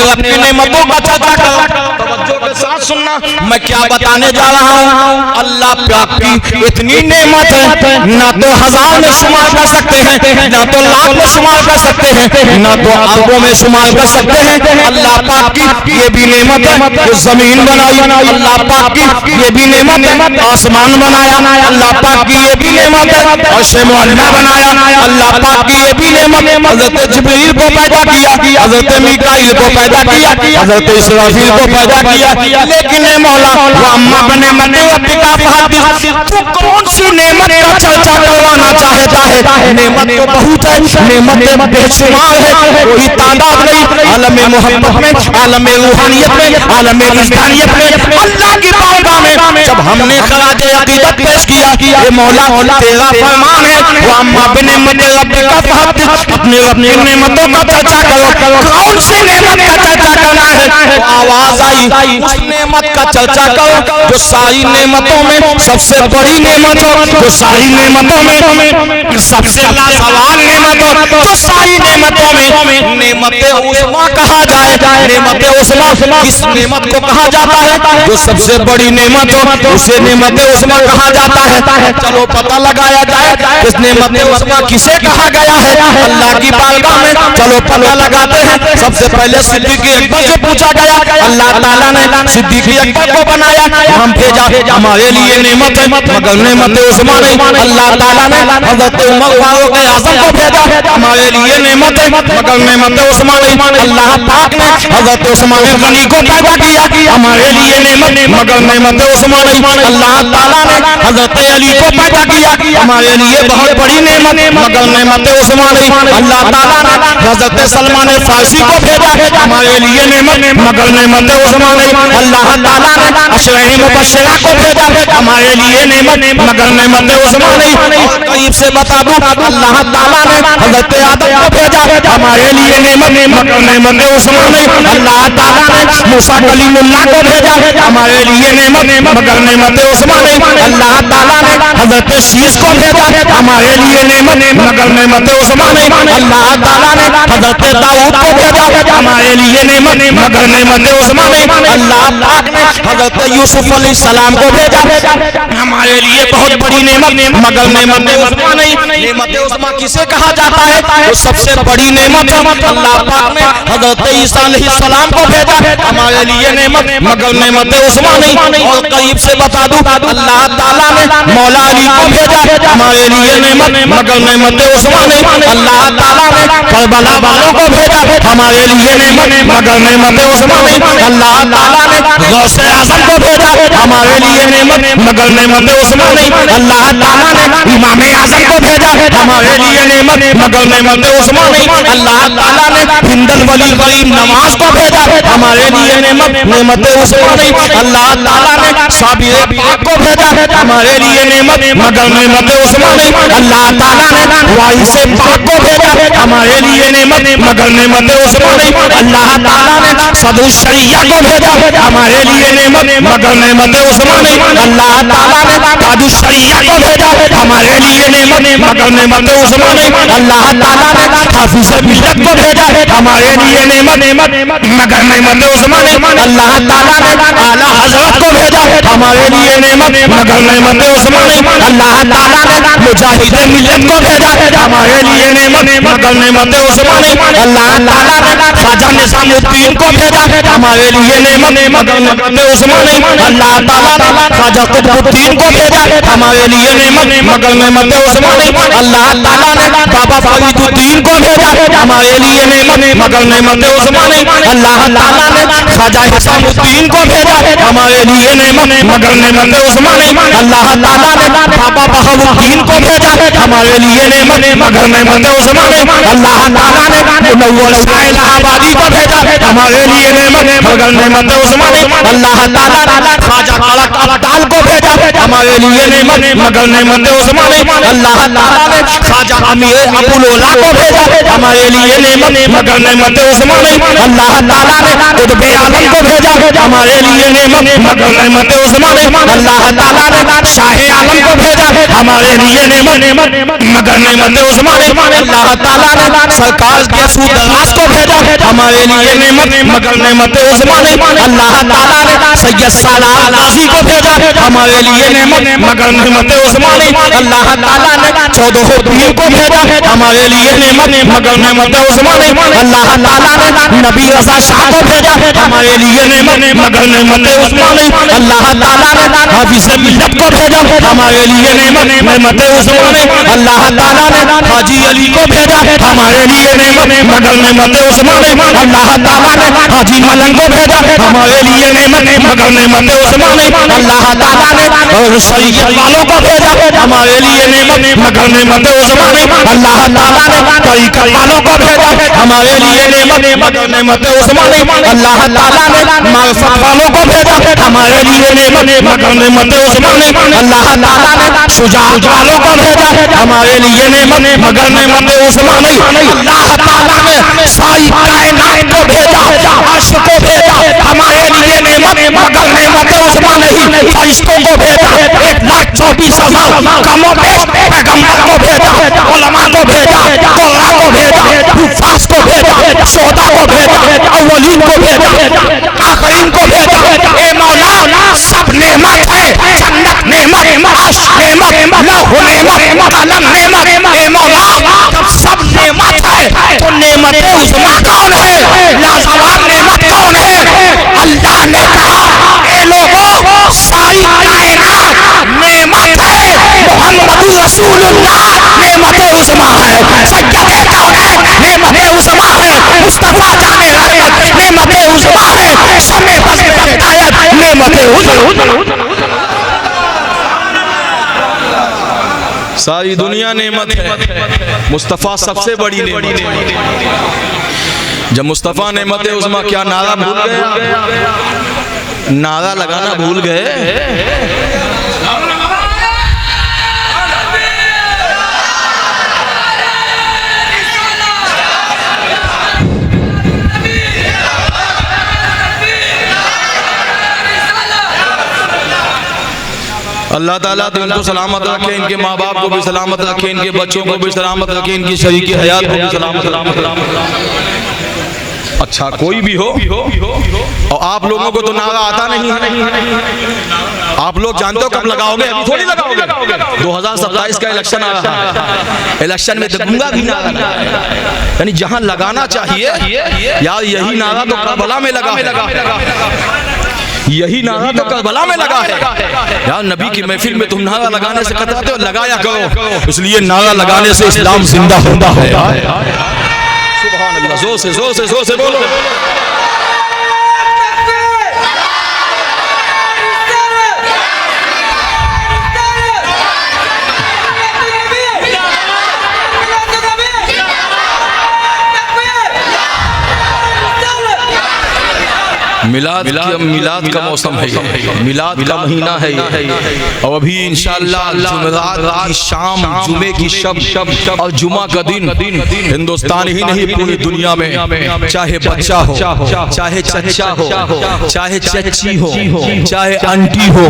रब की नेमतों का चर्चा करो। तवज्जो के साथ सुनना, मैं क्या बताने जा रहा हूँ। अल्लाह पाक की इतनी नेमत है, ना तो 1000 में शुमार कर सकते हैं, ना तो लाख में शुमार कर सकते हैं, ना तो अरबों में शुमार कर सकते हैं। अल्लाह पाक की ये भी नेमत है जो जमीन बनाई, अल्लाह पाक की ये भी नेमत है आसमान बनाया, अल्लाह पाक की ये भी नेमत है अर्श मुअल्ला बनाया, अल्लाह पाक की ये भी नेमत है हज़रत जिब्रील को पैदा किया, हज़रत मीकाईल को पैदा किया, हज़रत इसराफील को पैदा किया। लेकिन मौला अम्मा बने मने रब्बिका फहदिस, तू कौन सी नेमत का चर्चा करवाना चाहता है? नेमत तो बहुत है, नेमतें बेशुमार है, कोई तादाद नहीं। आलम मोहब्बत में, आलम रूहानियत में, आलम इंसानियत में, अल्लाह की बारगाह में जब हमने खराज अकीदत पेश किया, ये मौला तेरा फरमान है, वो अम्मा बने मने रब्बिका फहदिस, अपने अपनी नेमतों का चर्चा करो। कौन सी नेमत का चर्चा करना है? वो आवाज आई, उस नेमत का चर्चा करो जो सारी नेमतों में सबसे बड़ी नेमत हो, जो सारी नेमतों में सबसे लाजवाब नेमत हो, जो सारी नेमतों में नेमते उस्मा कहा जाए। नेमते उस्मा किस नेमत को कहा जाता है? जो सबसे बड़ी नेमत हो उसे नेमते उस्मा कहा जाता है। है। चलो पता लगाया जाए किस नेमत उस्मा किसे कहा गया है अल्लाह की बारगाह में। चलो पता लगाते हैं। सबसे पहले सिद्दीक़ अकबर से पूछा गया, अल्लाह ताला ने सिद्दीक़ अकबर को बनाया, हम भेजा, हमारे लिए नेमत है मगर नेमत उस्मा नहीं। अल्लाह ताला ने हज़रत उमर फारूक आज़म को भेजा, हमारे लिए नेमत है मगर नेमत उस्मा नहीं। अल्लाह पाक ने हज़रत उस्मान गनी को पैदा किया, हमारे लिए नेमत मगर नेमत उस्मा नहीं। अल्लाह ताला ने हज़रत अली को पैदा किया, हमारे लिए बहुत बड़ी नेमत मगर नेमत उस्मा नहीं। अल्लाह ताला ने हज़रत सलमान फारसी को भेजा, हमारे लिए नेमत मगर नेमत उस्मा नहीं। अल्लाह ताला ने अशरे मुबश्शिरा को भेजा, हमारे लिए नेमत मगर नेमत उस्मा नहीं। और करीब से बता दूं अल्लाह ताला ने हज़रत आदम को भेजा, हमारे लिए नेमत मगर नेमत उस्मा नहीं। अल्लाह ताला ने मूसा कलीमुल्लाह को भेजा, हमारे लिए नेमत मगर नेमत उस्मा नहीं। अल्लाह ताला ने हज़रत शीश को भेजा, हमारे लिए नेमत मगर नेमत उस्मा नहीं। अल्लाह ताला ने हज़रत दाऊद को भेजा, हमारे लिए नेमत मगर नेमत उस्मा नहीं। अल्लाह पाक ने हज़रत यूसुफ अलैहिस्सलाम को भेजा, हमारे लिए बहुत बड़ी नेमत मगर नेमत उस्मा नहीं। नेमत उस्मा किसे कहा जाता है? वो सबसे बड़ी नेमत है। अल्लाह पाक ने हज़रत ईसा अलैहिस्सलाम को भेजा, हमारे लिए नेमत मगर नेमत उस्मा नहीं। और करीब से बता दूं अल्लाह ताला ने मौला अली को भेजा, हमारे लिए नेमत मगर नेमत उस्मा नहीं। अल्लाह ताला ने करबला वालों को भेजा, हमारे लिए नेमत मगर नेमत उस्मा नहीं। अल्लाह ताला ने गौसे आज़म को भेजा, हमारे लिए नेमत मगर नेमत उस्मा नहीं। अल्लाह ताला ने इमाम आज़म को भेजा, हमारे लिए नेमत मगर नेमत उस्मा नहीं। अल्लाह ताला ने हिंदल वली गरीब नवाज को भेजा, हमारे लिए नेमत उस्मा नहीं। अल्लाह ताला ने साबिर पाक को भेजा, हमारे लिए नेमत मगर नेमत उस्मा नहीं। अल्लाह ताला ने वाइस पाक को भेजा, हमारे लिए नेमत मगर नेमत उस्मा नहीं। अल्लाह ताला ने सदर शरिया को भेजा, हमारे लिए नेमत मगर नेमत उस्मा नहीं। अल्लाह ताला ने कादू शरिया को भेजा, हमारे लिए नेमत मगर नेमत उस्मा नहीं। अल्लाह ताला ने हाफिज मिल्लत को भेजा, हमारे लिए नेमत मगर नेमत उस्मा नहीं। अल्लाह ताला ने आला हजरत को भेजा, हमारे लिए नेमत मगर नेमत उस्मा नहीं। अल्लाह ताला ने मुजाहिद मिल्लत को भेजा, हमारे लिए नेमत मगर नेमत उस्मा नहीं। अल्लाह ताला ने ख्वाजा निजामुद्दीन को भेजा, हमारे लिए नेमत मगर नेमत उस्मा नहीं। अल्लाह ताला ने ख्वाजा कुतुबुद्दीन को भेजा, हमारे लिए नेमत मगर नेमत उस्मा नहीं। अल्लाह ताला ने बाबा फरीदुद्दीन को भेजा, हमारे लिए नेमत मगर नेमत उस्मा नहीं। अल्लाह ताला ने ख्वाजा हिसामुद्दीन को भेजा, हमारे लिए नेमत मगर नेमत उस्मा नहीं। अल्लाह ताला ने बाबा बहाउद्दीन को भेजा, हमारे लिए नेमत मगर नेमत उस्मा नहीं। अल्लाह ताला ने मुनव्वर शाह इलाहाबादी को भेजा, हमारे लिए नेमत मगर नेमत उस्मा नहीं। अल्लाह ताला ने ख्वाजा तारक अब्दाल को भेजा, हमारे लिए नेमत मगर नेमत उस्मा नहीं। अल्लाह ताला ने ख्वाजा अमीर अबुल ओला को भेजा, हमारे लिए नेमत मगर नेमत उस्मा नहीं। अल्लाह ताला ने कुतुबे आलम को भेजा, हमारे लिए नेमत मगर नेमत उस्मा नहीं। अल्लाह ताला ने शाह आलम को भेजा, हमारे लिए नेमत मगर नेमत उस्मा नहीं। अल्लाह ताला ने सरकार के सूदराज को भेजा, हमारे लिए नेमत मगर नेमत उस्मा नहीं। अल्लाह ताला ने सैयद सालाह गाजी को भेजा, हमारे लिए नेमत मगर नेमत उस्मा नहीं। अल्लाह ताला ने 14 पीर को भेजा, हमारे लिए नेमत मगर नेमत उस्मा नहीं। अल्लाह ताला ने नबी रज़ा शाह को भेजा, हमारे लिए नेमत मगर नेमत उस्मा नहीं। अल्लाह ताला ने हाफिज मिल्लत को भेजा, हमारे लिए नेमत उस्मा नहीं। अल्लाह ताला ने हाजी अली को भेजा, हमारे लिए नेमत मगर नेमत उस्मा नहीं। अल्लाह ताला ने हाजी मलंग को भेजा, हमारे लिए नेमत मगर नेमत उस्मा नहीं। अल्लाह ताला ने और शरीयत वालों को भेजा, हमारे लिए नेमत मगर नेमत उस्मा नहीं। अल्लाह ताला ने तरीक़त वालों को भेजा, हमारे लिए नेमत मगर नेमत उस्मा नहीं। अल्लाह ताला ने मारिफत वालों को भेजा, हमारे लिए नेमत मगर नेमत उस्मा नहीं। अल्लाह ताला ने शुजाअत वालों को भेजा, हमारे लिए नेमत मगर नेमत उस्मा नहीं। अल्लाह ताला ने सारी कायनात को भेजा, अर्श को भेजा, हमारे लिए नेमत मगर नेमत उस्मा नहीं। फरिश्तों को भेजा, 1,24,000 कमों बेश पैगंबर को भेजा, उलमा को भेजा, कुर्रा को भेजा, हुफ्फाज को भेजा, शोहदा को भेजा, अव्वलीन को भेजा, आखरीन को भेजा। ए मौला सब नेमत है, जन्नत नेमत, अर्श नेमत, सारी दुनिया नेमत है, मुस्तफ़ा सबसे बड़ी नेमत है। जब मुस्तफ़ा नेमत है उसमें क्या नारा भूल गए, नारा लगाना भूल गए। अल्लाह ताला तो इनको सलामत रखे, इनके माँ बाप को भी सलामत रखे, इनके बच्चों को भी सलामत रखे, इनकी शरीकी हयात को भी सलामत। अच्छा कोई भी हो और आप लोगों को तो नारा आता नहीं है। आप लोग जानते हो कब लगाओगे, अभी थोड़ी लगाओगे। 2027 का इलेक्शन आ रहा है, इलेक्शन में दूंगा भी नारा। यानी जहां लगाना चाहिए यार, यही नारा तो करबला में लगा, यही नारा तो करबला में लगा है यार। नबी की महफिल में तुम नारा लगाने से कतराते हो, लगाया करो, इसलिए नारा लगाने से इस्लाम जिंदा होता है। सुभान अल्लाह, जोर से बोलो। मिलाद का मौसम है, मिलाद का महीना है और अभी इंशाअल्लाह जुमेरात की शाम, जुमे की शब और जुमा का दिन हिंदुस्तान ही नहीं पूरी दुनिया में, चाहे बच्चा हो, चाहे चचा हो, चाहे चची हो, चाहे आंटी हो,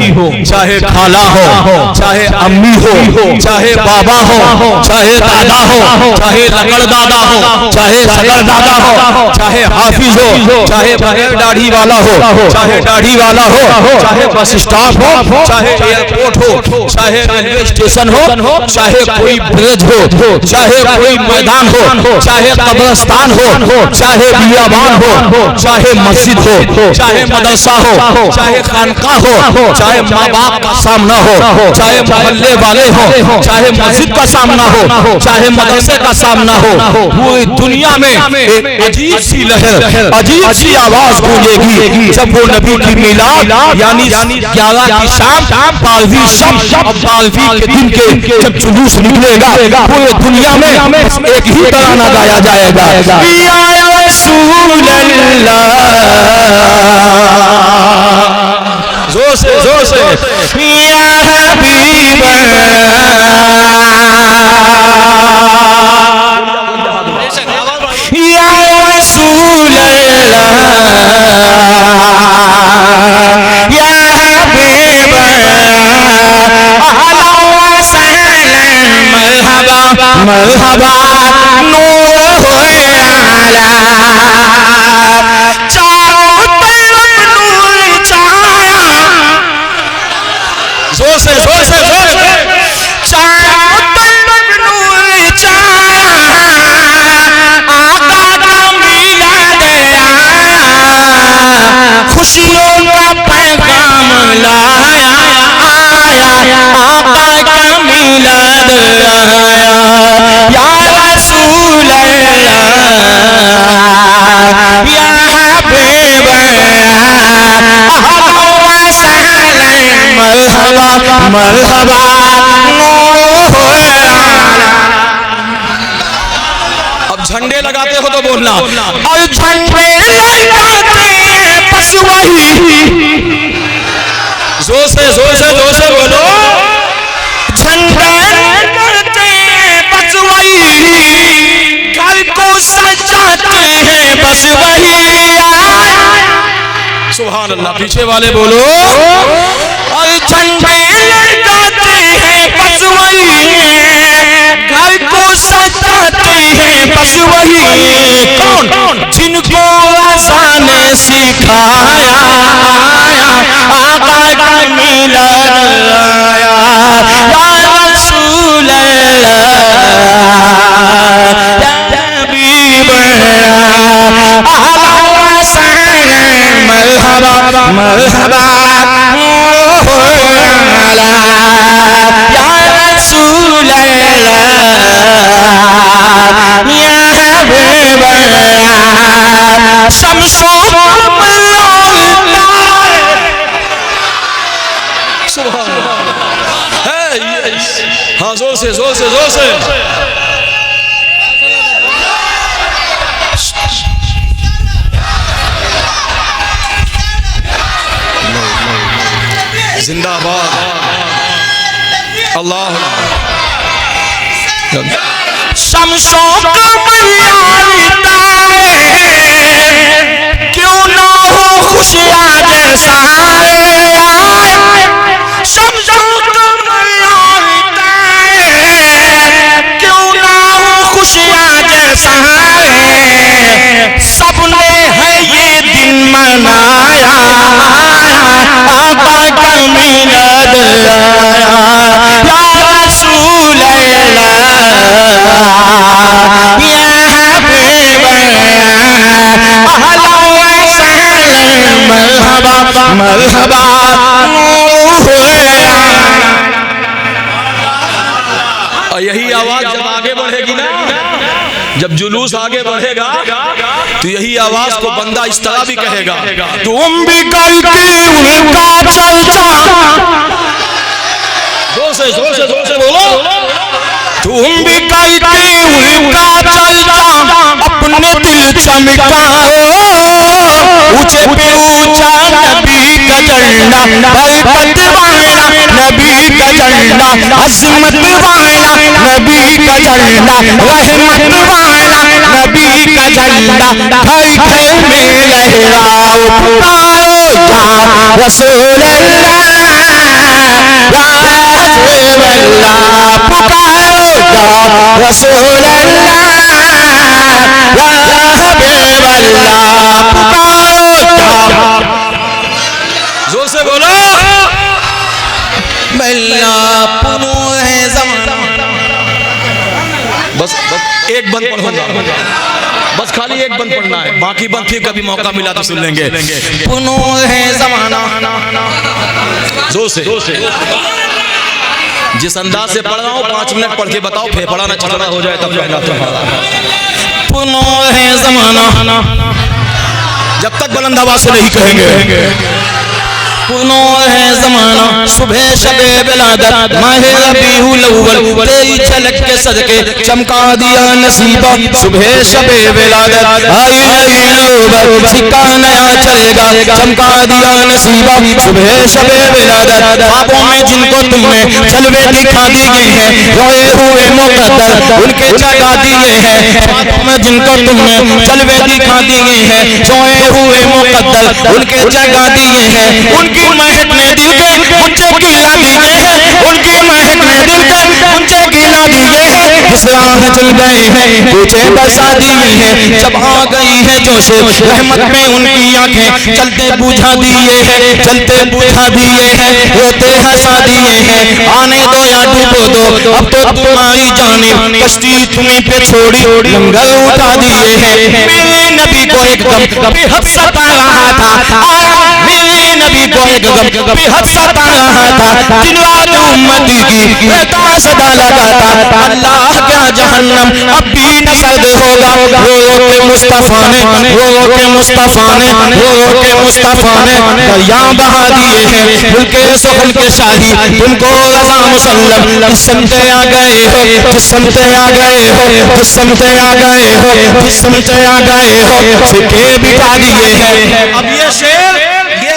चाहे खाला हो, चाहे अम्मी हो, चाहे बाबा हो, चाहे दादा हो, चाहे लकड़ दादा हो, चाहे सकड़ दादा हो, चाहे हाफिज हो, चाहे बगैर दाढ़ी वाला हो, चाहे दाढ़ी वाला हो, चाहे बस स्टॉप हो, चाहे एयरपोर्ट हो, चाहे रेलवे स्टेशन हो, चाहे कोई ब्रिज हो, चाहे कोई मैदान हो, चाहे कब्रिस्तान हो, चाहे बियाबान हो, चाहे मस्जिद हो, चाहे मदरसा हो, चाहे खानकाह हो, चाहे माँ बाप का सामना हो, चाहे मोहल्ले वाले हो, चाहे मस्जिद का सामना हो, चाहे मदरसे का सामना हो, पूरी दुनिया में एक अजीब सी लहर, अजीब सी आवाज गूंजेगी जब वो नबी की मिलाद यानी 11 की शाम पालवी शब और पालवी के दिन के जब जुलूस निकलेगा, पूरे दुनिया में एक ही तराना गाया जाएगा, या रसूल अल्लाह। जोर से या हबीब या रसूल या हबीब अहला व सहला मरहबा मरहबा नूर आला, चारों तरफ नूर छाया। जोर से चारों तरफ नूर छाया, आका का मिलाद आया, खुशियों का पैगाम लाया, आका का मिलाद आया, या रसूल अल्लाह या हबीब अहला व सहला मरहबा मरहबा नूर आला। अब झंडे लगाते हो तो बोलना, और झंडे लगाते हैं बस वही। जोर से बोलो, झंडे लगाते हैं बस वही, घर को सजाते हैं बस वही। सुभान अल्लाह, पीछे वाले बोलो, और झंडे लगाते हैं बस वही, घर को सजाते हैं बस वही। कौन? जिनको अज़ान ने सिखाया, आका का मिलाद आया, या रसूल अल्लाह या हबीब अहला व सहला मरहबा मरहबा आला, या रसूल अल्लाह या हबीब शम्सो कमर। सुभान अल्लाह, हाँ जोर से जोर से जोर से। जिंदाबाद अल्लाह। शमशों का मरियाता है क्यों ना हो खुशियाँ जैसा शमशों का मरियाता है क्यों ना हो खुशियाँ जैसा सबने है ये दिन मनाया आका का मिलाद आया या रसूल और यही आवाज जब आगे बढ़ेगी ना, जब जुलूस आगे बढ़ेगा तो यही आवाज को बंदा इस तरह भी कहेगा, तुम भी करके उनका चलता जोर से बोलो। तुम भी करके उनका चलता अपने दिल चमकाओ ऊंचे पे ऊंचा नबी का झंडा बरकत वाला नबी का झंडा अज़मत वाला नबी का झंडा रहमत वाला नबी का झंडा घर घर में लहराओ पुकारो या रसूल अल्लाह या हबीब अल्लाह पुकारो या रसूल अल्लाह या हबीब अल्लाह पुकारो या जोर से बोलो। बल्ला पुनो है ज़माना। बस एक बंद पढ़ूंगा, बस खाली एक बंद पढ़ना है, बाकी बंद फिर कभी मौका मिला तो सुन लेंगे। पुनो है ज़माना। जोर से जिस अंदाज से पढ़ रहा हूँ 5 मिनट पढ़ के बताओ, फेफड़ा ना चढ़ा हो जाए तब कहना। पुनो है ज़माना। जब तक बुलंद आवाज से नहीं कहेंगे। पुनो है ज़माना सुबह शबे विलादत माहे रबीउल अव्वल तेरी झलक के सदके चमका दिया नसीबा सुबह शबे विलादत आई नौबत सिक्का नया चलेगा चमका दिया नसीबा सुबह शबे विलादत ख्वाबों में जिनको तुमने जलवे दिखा दिए हैं रोए हुए मुक़द्दर उनके जगा दिए हैं ख्वाबों में जिनको तुमने जलवे दिखा दिए हैं रोए हुए मुक़द्दर उनके जगा दिए हैं उनकी महक ने दिल के मुझे गिला दिए हैं उनकी महक ने दिल के मुझे गिला दिए हैं इस राह चल गए हैं मुझे बसा दिए हैं जब आ गई है जोश रहमत में उनकी आंखें चलते बुझा दिए हैं चलते बुझा दिए हैं रोते हंसा दिए हैं आने दो या डूबो दो अब तो तुम्हारी जानिब कश्ती तुम्हीं पे छोड़ी लंगर उठा दिए हैं मेरे नबी को एकदम बेहद सता रहा था मेरे नबी को एकदम बेहद सता रहा था दिन रात उम्मती की रहता सदा लगाता अल्लाह क्या जहन्नम अब भी न सर्द होगा रो के मुस्तफा ने रो के मुस्तफा ने रो के मुस्तफा ने दरिया बहा दिए हैं उनके सुखन के शाही तुमको रज़ा मुसल्लम किस्मते आ गए हो किस्मते आ गए हो किस्मते आ गए हो किस्मते आ गए हो फिके बिठा दिए हैं। अब ये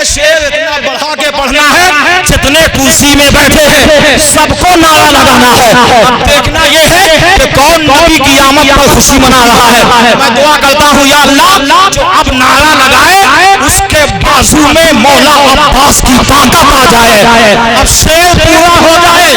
शेर इतना बढ़ा के पढ़ना है जितने कुर्सी में बैठे हैं सबको नारा लगाना है। अब देखना ये है कि कौन नबी की आमद पर खुशी मना रहा है। मैं दुआ करता हूँ या अल्लाह जो अब नारा लगाए उसके बाजू में मौला अब्बास की ताकत आ जाए। अब शेर पूरा हो जाए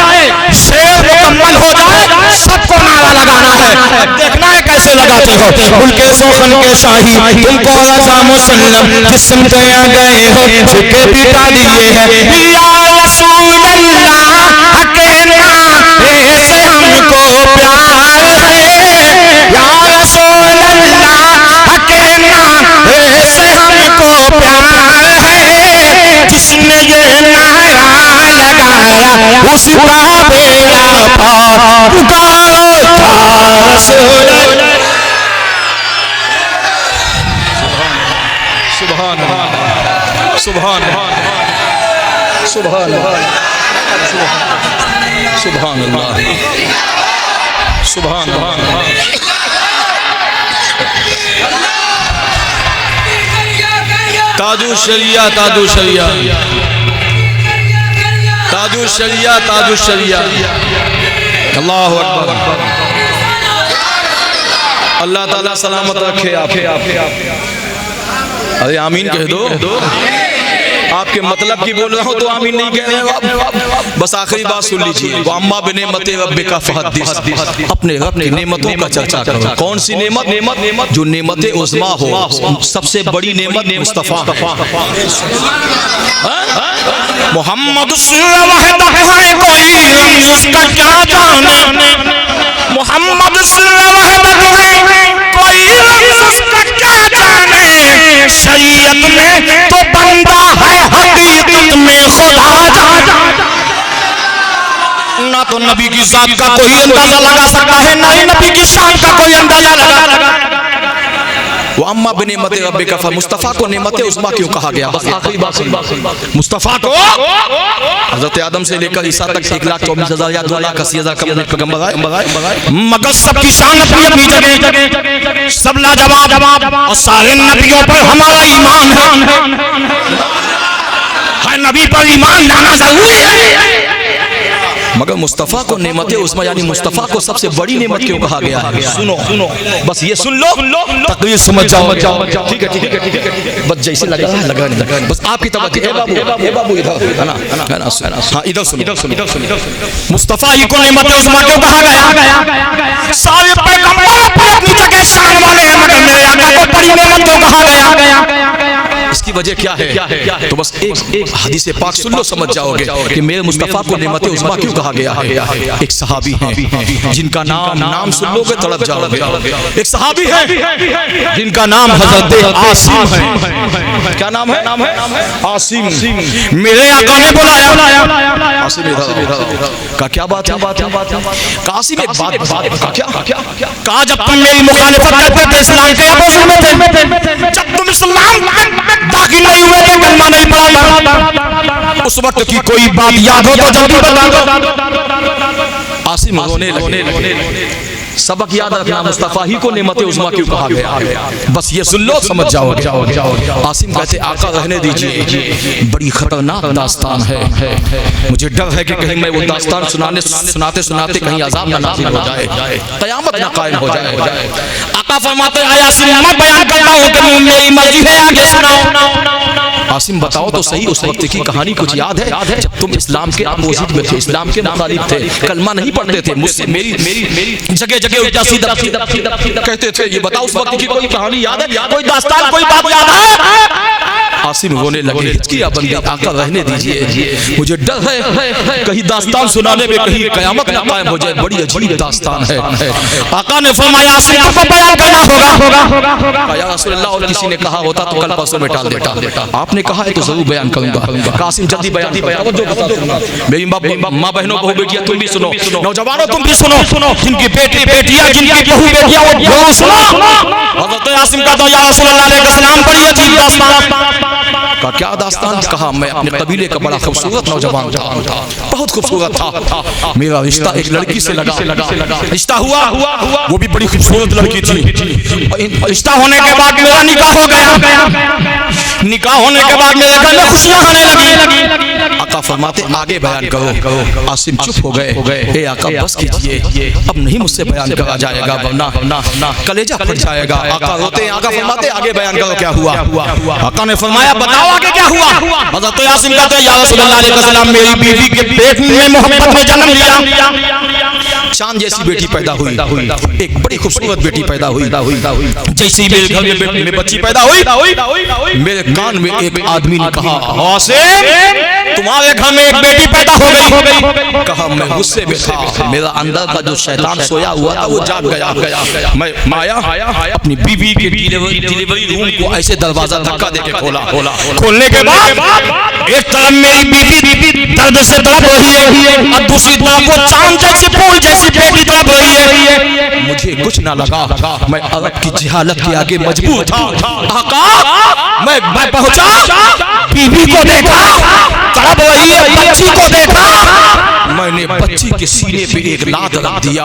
शेर मुकम्मल हो जाए सबको नारा लगाना है। देखना है कैसे लगाते हो उनके सोखन के शाही तुमको रज़ा मुसल्लम जिस्म पे आ गए हो फिके बिठा दिए हैं या रसूल अल्लाह कहना ऐसे हमको प्यार है या रसूल अल्लाह कहना ऐसे हमको प्यार है जिसने ये नारा लगाया उसका बेड़ा पार पुकारो या रसूल अल्लाह। सुभान अल्लाह सुभान अल्लाह सुभान अल्लाह सुभान अल्लाह, सुभान अल्लाह। ताजु शरिया, ताजु शरिया, ताजु शरिया, ताजु शरिया। अल्लाहु अकबर। अल्लाह ताला सलामत रखे आप। अरे आमीन कह दो। आपके मतलब की बोल रहा हूँ तो आमीन नहीं कह रहे आप। बस आखिरी बात सुन लीजिए। वो अम्मा बिनेमते रब्बिका फहद्दिस, अपने रब की नेमतों का चर्चा करो। कौन सी नेमत? जो नेमत उज़्मा हो, सबसे बड़ी नेमत मुस्तफ़ा। मोहम्मद वहदा है कोई रम्ज़ उसका क्या जाने, मोहम्मद वहदा है कोई रम्ज़ उसका क्या जाने, शरीयत में तो बंदा है हकीकत में खुदा जाने। ना तो नबी की जात का कोई अंदाजा लगा सकता है, ना ही नबी की शान का कोई अंदाजा लगा। वो अम्मा बिनेमते रब्बिका फहद्दिस, मुस्तफ़ा को नेमते उज़्मा क्यों कहा गया? बस आखिरी बात सुन। मुस्तफ़ा को हज़रत आदम से लेकर ईसा तक 1,24,000 या 2,80,000 कम पैगंबर आए, मगर सबकी शान अपनी अपनी जगह, सब लाजवाब और सारे नबियों पर हमारा ईमान है। नबी पर ईमान लाना जरूरी है। मगर मुस्तफ़ा को नेमते उज़्मा यानी मुस्तफ़ा को सबसे बड़ी नेमत क्यों कहा गया है? सुनो, बस ये सुन लो, तकरीर समझ जाओ। ठीक है। बस जैसे लगा बस आपकी तवज्जो। ए बाबू इधर है ना, हाँ इधर सुनो। मुस्तफ़ा ही को नेमते उज़्मा क्यों कहा गया? सारे पैगंबर अपनी जगह शान वाले हैं, मगर मेरे आका को बड़ी नेमत क्यों कहा गया? इसकी वजह क्या है? तो बस एक हदीस पाक सुन लो, समझ जाओगे कि मेरे मुस्तफ़ा को नेमत उज़्मा क्यों कहा गया है। एक सहाबी हैं जिनका नाम सुन लोगे तड़प जाओगे। एक सहाबी है जिनका नाम हज़रत आसिम है। क्या नाम है? आसिम। मेरे आका ने बुलाया। आसिम इधर का क्या बात है? आसिम एक बात कहा, जब तुम मेरी मुखालिफत करते थे, इस्लाम के अपोज़िट में थे, जब तुम इस्लाम दाखिल नहीं हुए थे, कलमा नहीं पढ़ा, उस वक्त की कोई बात याद हो तो जल्दी बता। आसिम रोने लगे। सबक याद रखना, मुस्तफ़ा ही को नेमते उज़्मा क्यों कहा गया? बस ये सुन लो, समझ जाओगे। आसिम कहते आका रहने दीजिए, बड़ी खतरनाक दास्तान है। मुझे डर है कि कहीं मैं वो दास्तान सुनाते कहीं अज़ाब ना नाज़िल हो जाए, क़यामत ना कायम हो जाए। आका फरमाते हैं, आसिम मैं बयान करता हूं कि मेरी मर्जी है, आगे सुनाओ। आसिम बताओ तो सही, उस वक्त की कहानी कुछ याद है जब तुम इस्लाम के अपोजिट में थे, इस्लाम के मुखालिफ थे, कलमा नहीं पढ़ते थे, मुझसे मेरी जगह उल्टा सीधा कहते थे। ये बताओ उस वक्त की कोई कहानी याद है? कोई दास्तान, कोई बात याद है? आसिम रोने लगे। हिचकिया बंदे, आका रहने दीजिए, मुझे डर है कहीं दास्तान सुनाने में कहीं कयामत ना कायम हो जाए, बड़ी अजीब दास्तान है। आका ने फरमाया आसिम को बयान करना होगा। या रसूल अल्लाह, और किसी ने कहा होता तो कल परसों में टाल देता। आपने कहा है तो जरूर बयान करूंगा। कासिम जल्दी बयान मेरी माँ बहनों बहू बेटियां तुम भी सुनो, नौजवानों तुम भी सुनो, जिनकी बेटियां जिनकी बहू बेटियां वो सुनो। हज़रत आसिम का तो या रसूल अल्लाह अलैहि सलाम बड़ी अजीब दास्तान का क्या दास्तान? कहा मैं अपने कबीले का बड़ा खूबसूरत नौजवान था, बहुत खूबसूरत था। मेरा रिश्ता एक लड़की से लगा, रिश्ता हुआ, वो भी बड़ी खूबसूरत लड़की थी। रिश्ता होने के बाद मेरा निकाह हो गया। निकाह होने के बाद मेरे घर में खुशियां आने लगी। आका फरमाते आगे बयान करो। आसिम चुप हो गए। ए आका बस कीजिए, अब नहीं मुझसे बयान करा जाएगा, वरना कलेजा फट जाएगा। आका रोते हैं। आका फरमाते आगे बयान करो क्या हुआ। आका ने फरमाया बताओ आगे क्या हुआ। हज़रत आसिम कहते हैं या रसूलल्लाह अलैहि सलाम, मेरी बीवी के पेट में मोहब्बत में जन्म लिया, चांद जैसी बेटी पैदा हुई, एक बड़ी खूबसूरत बेटी पैदा हुई। जैसे ही मेरे घर में बच्ची पैदा हुई, मेरे कान में एक आदमी ने कहा आसिम तुम्हारे घर में एक बेटी पैदा हो गई। कहा मैं गुस्से में था, मेरा अंदर का जो शैतान सोया हुआ था वो जाग गया। मैं माया अपनी बीवी के डिलीवरी रूम को ऐसे दरवाजा धक्का देके खोला। खोलने के बाद एक तरफ मेरी बीवी दर्द से तड़प रही है और दूसरी तरफ वो चांद जैसी फूल जैसी बेटी तड़प रही है। मुझे कुछ ना लगा, मैं अरब की जिहालत के आगे मजबूर था। आका मैं पहुंचा, बीवी को देखा तड़प रही है, बच्ची को देखा मैंने बच्ची के सीने पे एक लात रख दिया,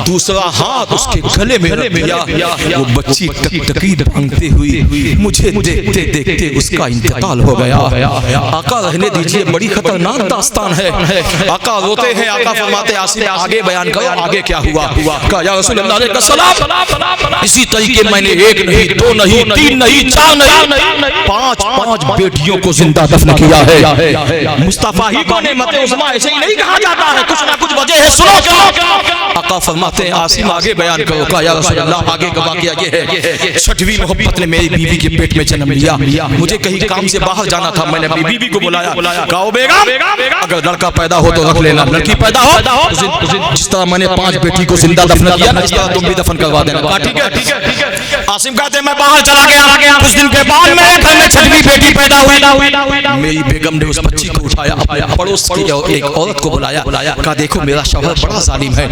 दूसरा हाथ उसके गले में रख दिया। वो बच्ची टकटकी भांगते हुई मुझे देखते देखते उसका इंतकाल हो गया। आका रहने दीजिए, बड़ी खतरनाक दास्तान है। आका रोते हैं, आका फरमाते आसिम आगे बयान करो, आगे क्या हुआ? कहा या रसूल अल्लाह अलैहि सलाम, इसी तरीके मैंने एक नहीं, दो नहीं, तीन नहीं, चार नहीं, पांच बेटियों को जिंदा दफन किया है। मुस्तफा ही को नेमत उज़्मा ऐसे ही नहीं कहा जाता है, कुछ ना कुछ वजह है। सुनो आका फरमाते हैं आसिम आगे बयान करो। कहा या रसूल अल्लाह आगे का वाक़या ये है, छठवीं मोहब्बत ने मेरी बीवी के पेट में जन्म लिया। मुझे कहीं काम से बाहर जाना था, मैंने अपनी बीवी को बुलाया, कहा बेगम अगर लड़का पैदा हो तो रख लेना, लड़की पैदा हो जिस तरह मैंने 5 बेटी को जिंदा दफन किया ना, तुम भी दफन करवा देना। कहा ठीक है। आसिम कहते मैं बाहर चला गया, कुछ दिन के बाद मेरे घर में छठवीं बेटी पैदा हुई। मेरी बेगम ने उस बच्ची को उठाया, पड़ोस की एक औरत को बुलाया, कहा देखो मेरा शौहर बड़ा जालिम है,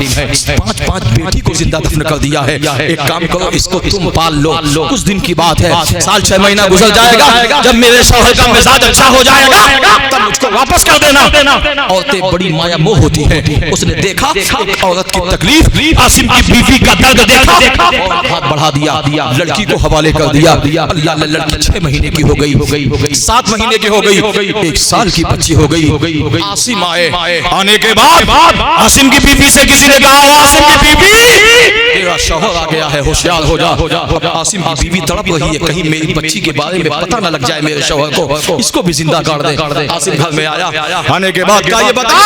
5 बेटी को जिंदा दफन कर दिया है, एक काम करो इसको तुम पाल लो। कुछ दिन की बात है, साल 6 महीना गुजर जाएगा, जब मेरे शौहर का मिजाज अच्छा हो जाएगा तब मुझको वापस कर देना। औरतें बड़ी माया मोह होती हैं। उसने देखा एक औरत की तकलीफ, आसिम की बीवी का दर्द देखा और हाथ बढ़ा दिया, लड़की को हवाले कर दिया। अल्लाह लड़की 6 महीने की हो गई, 7 महीने की हो गई, 1 साल की बच्ची हो गई। आसिम आने के बाद आसिम की बीवी से किसी ने कहा आसिम की बीवी तेरा शौहर आ गया है, होशियार हो जा। आसिम की बीवी तड़प रही है, कहीं मेरी बच्ची के बारे में पता न लग जाए मेरे शौहर को, इसको भी जिंदा कर दे। आसिम घर में आया, आने के बाद क्या ये बता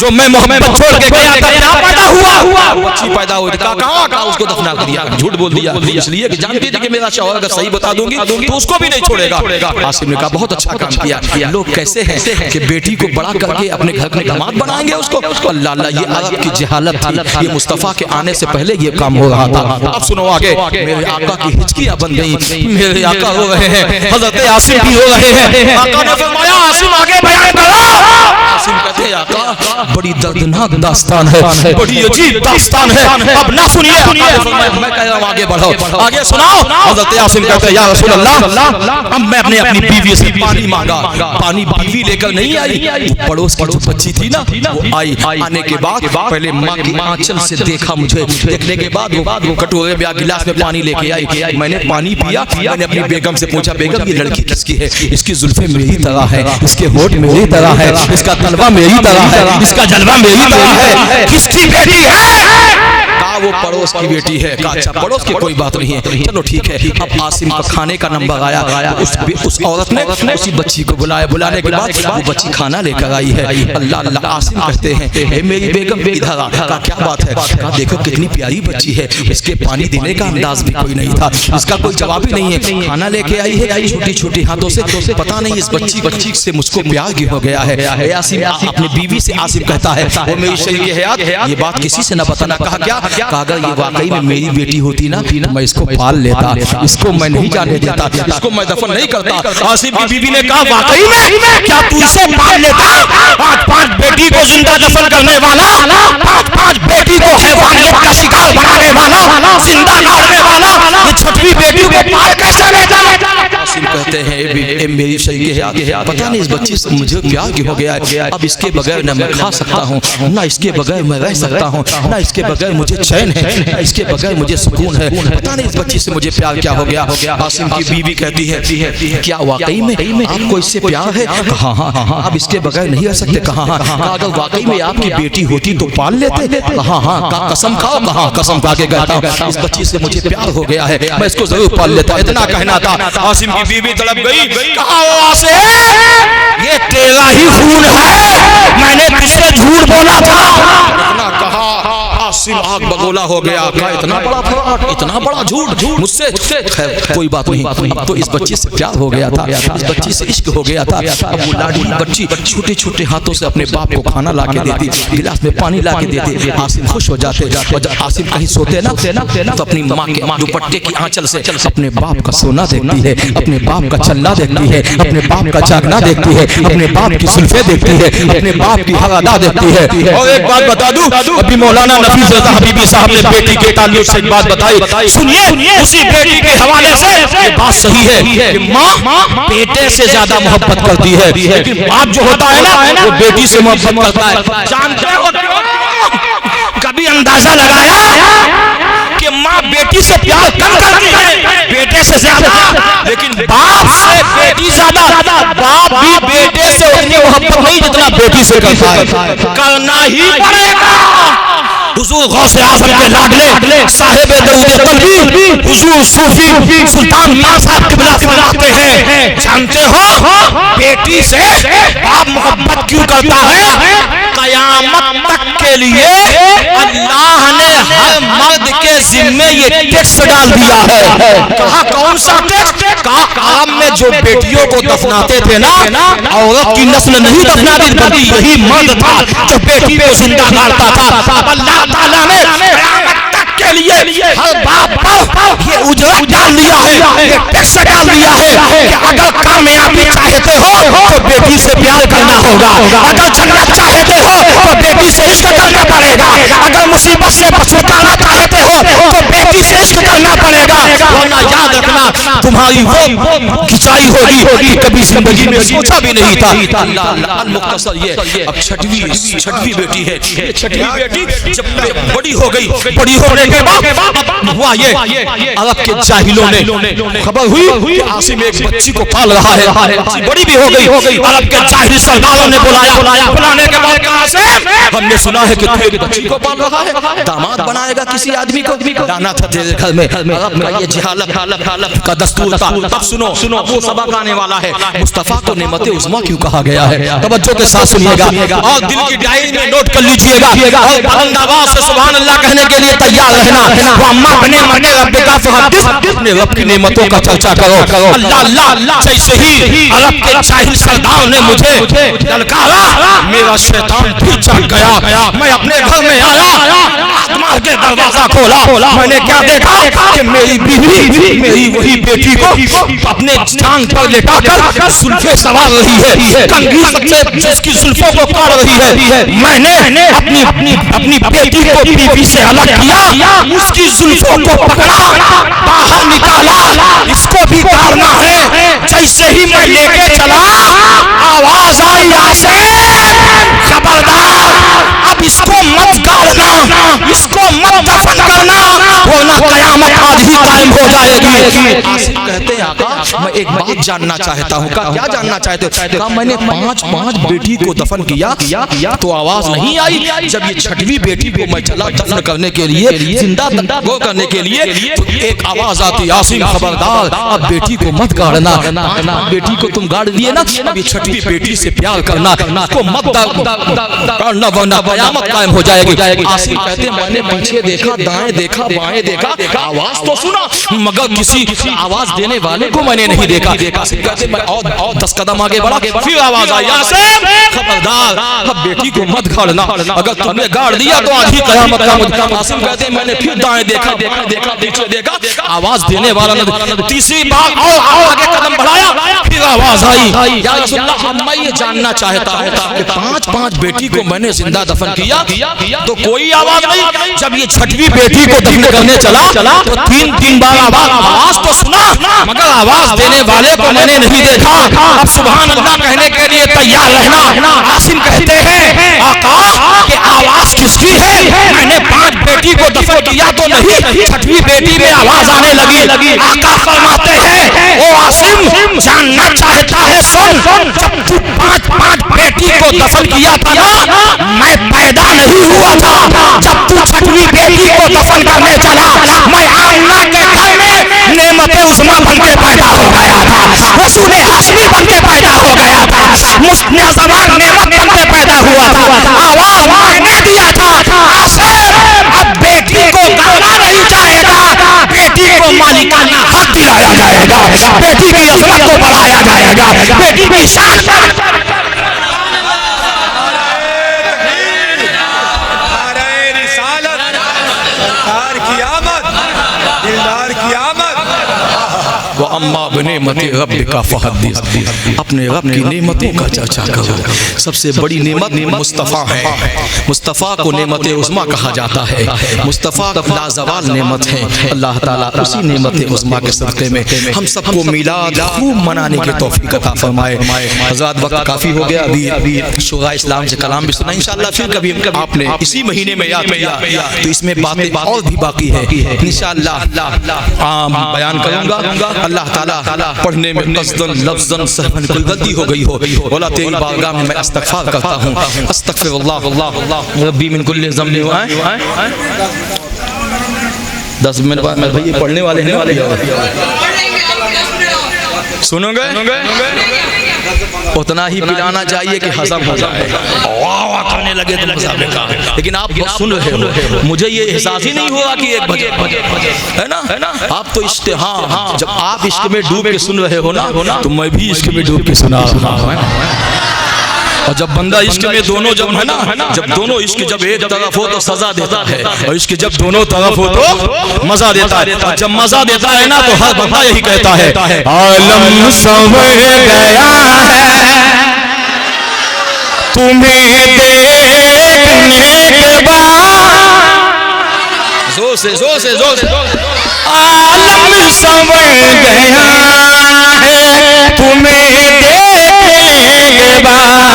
जो मैं मोहब्बत छोड़ के गया था क्या पैदा हुआ? बच्ची पैदा हुई, कहा उसको दफना कर दिया। झूठ बोल दिया, इसलिए कि जानती थी कि मेरा शौहर अगर सही बता दूंगी तो उसको भी नहीं छोड़ेगा। आसिम ने कहा बहुत अच्छा काम किया। लोग कैसे हैं कि बेटी को बड़ा करके अपने घर में दामाद बनाएंगे उसको। अल्लाह ये अरब की जहालत थी, ये मुस्तफा के आने से पहले ये काम हो रहा था। अब सुनो आगे, मेरे आका की हिचकियां बन गई, मेरे आका रो रहे हैं, हजरत आसिम भी रो रहे हैं। आका ने फरमाया आसिम आगे बयान करो। आसिम कहते हैं आका बड़ी दर्दनाक दास्तान है, बड़ी अजीब दास्तान है, अब ना सुनिए मैं कह रहा हूं आगे बढ़ो, आगे सुनाओ। हज़रत आसिम कहते हैं या रसूल अल्लाह अब मैं अपनी बीवी से पानी मांगा, पानी बीवी लेकर नहीं आई, पड़ोस की जो बच्ची थी ना वो आई। आने के बाद पहले माँ की आंचल से देखा, मुझे देखने के बाद वो कटोरे में गिलास में पानी लेके आई। मैंने पानी पिया, मैंने अपनी बेगम से पूछा बेगम ये लड़की किसकी है? इसकी जुल्फे मेरी तरह है, इसके होठ मेरी तरह है, इसका तलवा मेरी तरह है, इसका जलवा मेरी तरह है, किसकी बेटी है? वो पड़ोस की बेटी है। कहा अच्छा पड़ोस की कोई बात नहीं है, चलो ठीक है। अब आसिम का खाने का नंबर आया, उस औरत ने उसी बच्ची को बुलाया, बुलाने के बाद वो बच्ची खाना लेकर आई है। अल्लाह अल्लाह आसिम कहते हैं मेरी बेगम इधर आ। कहा क्या बात है? कहा देखो कितनी प्यारी बच्ची है, इसके पानी देने का अंदाज भी कोई नहीं था, इसका कोई जवाब ही नहीं है, खाना लेके आई है छोटी छोटी हाथों से। पता नहीं इस बच्ची से मुझको प्यार क्यों हो गया है। आसिम अपनी बीवी से आसिम कहता है वो मेरी शरीक हयात, ये बात किसी से न बताना। कहा क्या? अगर ये वाकई में मेरी बेटी होती ना तो मैं इसको पाल लेता, इसको मैं नहीं जाने देता, इसको मैं दफन नहीं करता। आसिम की बीवी ने कहा वाकई में क्या तू इसे पाल लेता? 5 बेटी को जिंदा दफन करने वाला, 5 बेटी को हैवानियत का शिकार बनाने वाला, जिंदा मारने वाला, ये छठवीं बेटी को पाल कैसे लेता? आसिम कहते हैं मेरी शरीक है, पता नहीं इस बच्ची से मुझे प्यार क्यों हो गया है। अब इसके बगैर न मैं खा सकता हूँ, ना इसके बगैर मैं रह सकता हूँ, ना इसके बगैर मुझे चैन है, ना इसके बगैर मुझे सुकून है। पता नहीं इस बच्ची से मुझे प्यार क्या हो गया। आसिम की बीवी कहती है क्या वाकई में आपको इससे प्यार है? हाँ हाँ आप इसके बगैर नहीं रह सकते। कहा हाँ। अगर वाकई में आपकी बेटी होती तो पाल लेते? हाँ हाँ। कसम खाओ? कहा कसम खा के कहता हूँ इस बच्ची से मुझे प्यार हो गया है, मैं इसको जरूर पाल लेता। इतना कहना था। आसिम की बीवी तड़प गई, कहा ये तेरा ही खून है, मैंने तुझसे झूठ बोला था। इतना कहा आसिम आग बगोला हो गया। इतना बड़ा फर्क, इतना बड़ा झूठ मुझसे। कोई बात नहीं, अब तो इस बच्ची से प्यार हो गया था, इस बच्ची से इश्क हो गया था। अब वो लाडली बच्ची छोटे छोटे हाथों से अपने बाप को खाना ला के देती, गिलास में पानी ला के देती। आसिम खुश हो जाते। और जब आसिम कहीं सोते ना तो अपनी माँ के दुपट्टे की आंचल से अपने बाप का सोना देखती है, अपने बाप का चलना देखती है, अपने बाप का जागना देखती है, अपने बाप की सुल्फे देखती है, अपने बाप की हर अदा देखती है। और एक बात बता दूं, अभी मौलाना नफीस रज़ा हबीबी साहब ने बेटी के ताल्लुक से एक बात बताई, सुनिए उसी बेटी के हवाले से ये बात सही है कि माँ बेटे से ज्यादा मोहब्बत करती है, लेकिन बाप जो होता है ना वो बेटी से मोहब्बत करता है। जानते हो कभी अंदाजा लगाया कि माँ बेटी से प्यार कम करती है बेटे से ज्यादा, लेकिन बाप से बेटी ज्यादा। बाप भी बेटे से उतनी मोहब्बत नहीं जितना बेटी से करता है, करना ही पड़ेगा। हुजूर गौसे आज़म के लाडले साहिब दरूद कल्बी हुजूर सूफी सुल्तान मियां साहब किबला फरमाते हैं, जानते हो बेटी से बाप मोहब्बत क्यों करता है? कयामत तक के लिए अल्लाह ने हर मर्द के जिम्मे ये टैक्स डाल दिया है। कहा कौन सा टैक्स? कहा काम में जो बेटियों को दफनाते थे ना, औरत की नस्ल नहीं दफनाती बल्कि यही मर्द था जो बेटी को जिंदा गाड़ता था। अल्लाह ताला ने कयामत तक के लिए हर बाप पर ये उजरत डाल दिया है, ये टैक्स डाल दिया है कि अगर कामयाबी चाहते हो तो बेटी से प्यार करना होगा, अगर जन्नत चाहते हो तो बेटी से इश्क करना पड़ेगा, अगर मुसीबत से छुटकारा चाहते हो तो बेटी से इश्क करना पड़ेगा, वरना याद रखना तुम्हारी वो खिंचाई होगी कभी जिंदगी में सोचा भी नहीं था। अल्लाह मुख्तसर ये अब छठवीं बेटी है। ये छठवीं बेटी जब बड़ी हो गई, बड़ी होने के बाद हुआ ये अरब के जाहिलों ने खबर हुई कि आसिम एक बच्ची को पाल रहा है, बड़ी भी हो गई। अरब के जाहिल सरदारों ने बुलाने के बाद हमने सुना है कि तू एक बच्ची को पाल रहा है, दामाद बनाएगा किसी आदमी को, लाना था तेरे घर में। अरब का ये जहालत का दस्तूर था। अब सुनो वो सबक आने वाला है। मुस्तफा को नेमत उज़्मा क्यों कहा गया है? तवज्जो के साथ सुनिएगा और दिल की डायरी में नोट कर लीजिएगा और बुलंद आवाज से सुभान अल्लाह कहने के लिए तैयार रहना। वो अम्मा बने मने रब का फहदिस, अपने रब की नेमतों का चर्चा करो। अल्लाह जैसे ही अरब के जाहिल सरदार ने मुझे ललकारा, मेरा शैतान फिर चढ़ गया। मैं अपने घर में आया, मार के दरवाजा खोला, मैंने क्या देखा कि मेरी बीवी मेरी वही बेटी को अपने टांग पर लेटाकर जुल्फे सवार रही है, कंघी से जिसकी जुल्फों को काट रही है। मैंने अपनी बेटी को बीवी से अलग किया, उसकी जुल्फों को पकड़ा, बाहर निकाला, इसको भी काटना है। जैसे ही मैं लेके चला, आवाज आई आसिम खबरदार, अब इसको मत काटना, इसको मत दफन करना, वरना कयामत आज ही कायम हो जाएगी। आसिम कहते हैं आका मैं एक बात जानना चाहता हूँ। क्या जानना चाहते हो? कहा मैंने पांच बेटी को दफन किया तो आवाज नहीं आई। जब ये छठवीं बेटी को मैं चला दफन करने के लिए, जिंदा वो करने के लिए, तो एक आवाज आती, आसिम खबरदार अब बेटी को मत गाड़ना, बेटी को तुम गाड़ दिए ना, अब ये छठवीं बेटी से प्यार करना, उसको मत गाड़ना वरना कयामत कायम हो जाएगी। आसिम कहते हैं मैंने पीछे देखा, दाएं देखा, बाएं देखा, आवाज तो सुना मगर किसी आवाज देने वाले को मैंने नहीं देखा। आसिम कहते मैं और 10 कदम आगे बढ़ा, फिर आवाज आई आसिम खबरदार अब बेटी को मत गाड़ना, अगर तुमने गाड़ दिया तो आज ही कयामत का। आसिम कहते हैं मैंने फिर दाएं देखा, पीछे देखा, आवाज देने वाला न। तीसरी बार और आगे कदम बढ़ाया, फिर आवाज आई या रसूलल्लाह मैं ये जानना चाहता हूँ कि 5 बेटी को मैंने जिंदा दफन किया तो कोई आवाज नहीं। जब ये छठवीं बेटी को दफन करने चला तो 3 बार आवाज तो सुना मगर आवाज देने वाले को मैंने नहीं देखा। अब सुभान अल्लाह कहने के लिए तैयार रहना। आसिम कहते हैं आका कि आवाज किसकी है? मैंने 5 बेटी को दफन किया तो नहीं, छठवीं बेटी में आवाज आने लगी। आका फरमाते हैं ओ आसिम जानना चाहता है सुन, जब तू 5 बेटी को दफन किया था ना, मैं पैदा नहीं हुआ था। जब तू छठवीं बेटी को दफन करने चला, मैं आमना के घर में नेमत उज़्मा बन के पैदा हो गया था, रसूल हाशमी बन के पैदा हो गया था, मुस्तफा नेमत बन के पैदा हुआ था। आवाज मैंने दिया था आसिम अब बेटी को गाना नहीं जाएगा, बेटी को मालिकाना हक दिलाया जाएगा, बेटी की अज़मत को बढ़ाया जाएगा, बेटी की शान अम्मा बनेमत रब्बिका फहद्दिस, अपने रब की नेमतों का चर्चा करो। सबसे बड़ी नेमत मुस्तफ़ा है। मुस्तफ़ा को नेमत उज़्मा कहा जाता है। मुस्तफ़ा लाजवाल नेमत है। अल्लाह ताला उसी नेमत उज़्मा के सदक़े में हम सबको मिलाद खूब मनाने की तौफ़ीक़ अता फरमाए। हज़रात वक्त काफ़ी हो गया, अभी शुरा इस्लाम से कलाम भी सुना, इंशाअल्लाह फिर कभी आपने इसी महीने में याद किया तो इसमें बातें और भी बाकी है, इंशाअल्लाह बयान करूँगा। अल्लाह ताला पढ़ने में क़स्दन लफ्ज़न सहवन कोई गलती हो गई हो, बोला तेरी बारगाह में मैं इस्तग़फ़ार करता हूँ। अस्तग़फ़िरुल्लाह रब्बी मिन कुल्लि ज़ंबिन व 10 मिनट बाद मैं भैया पढ़ने वाले हैं, सुनोगे? उतना ही पिलाना चाहिए कि हज़म हो जाए, वाह वाह करने लगे तो मज़ा बेकार। लेकिन आप सुन रहे हो, मुझे ये एहसास ही नहीं हुआ कि 1 बजे है ना। आप तो इश्क, हाँ, जब आप इश्क में डूब के सुन रहे हो ना, तो मैं भी इश्क में डूब के सुना रहा हूँ। और जब बंदा इश्क में दोनों जब है ना, जब दोनों इश्क जब एक तरफ हो तो सजा देता है, और इश्क जब दोनों तरफ हो तो मजा देता है। और जब मजा देता है ना तो हर बंदा यही कहता है आलम संवर गया है तुम्हें देखने के बाद, जोर से आलम संवर गया है तुम्हें देखने के बाद,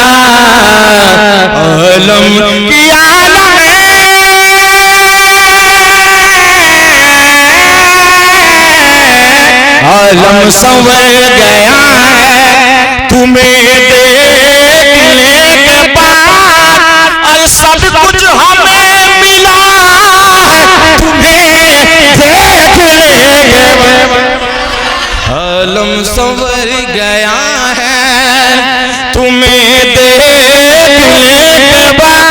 आलम की आलम आलम संवर गया है तुम्हें देखने के बाद, और सब कुछ हमें मिला है तुम्हें देखने के बाद, आलम संवर गया है तुम्हें देखने के बाद।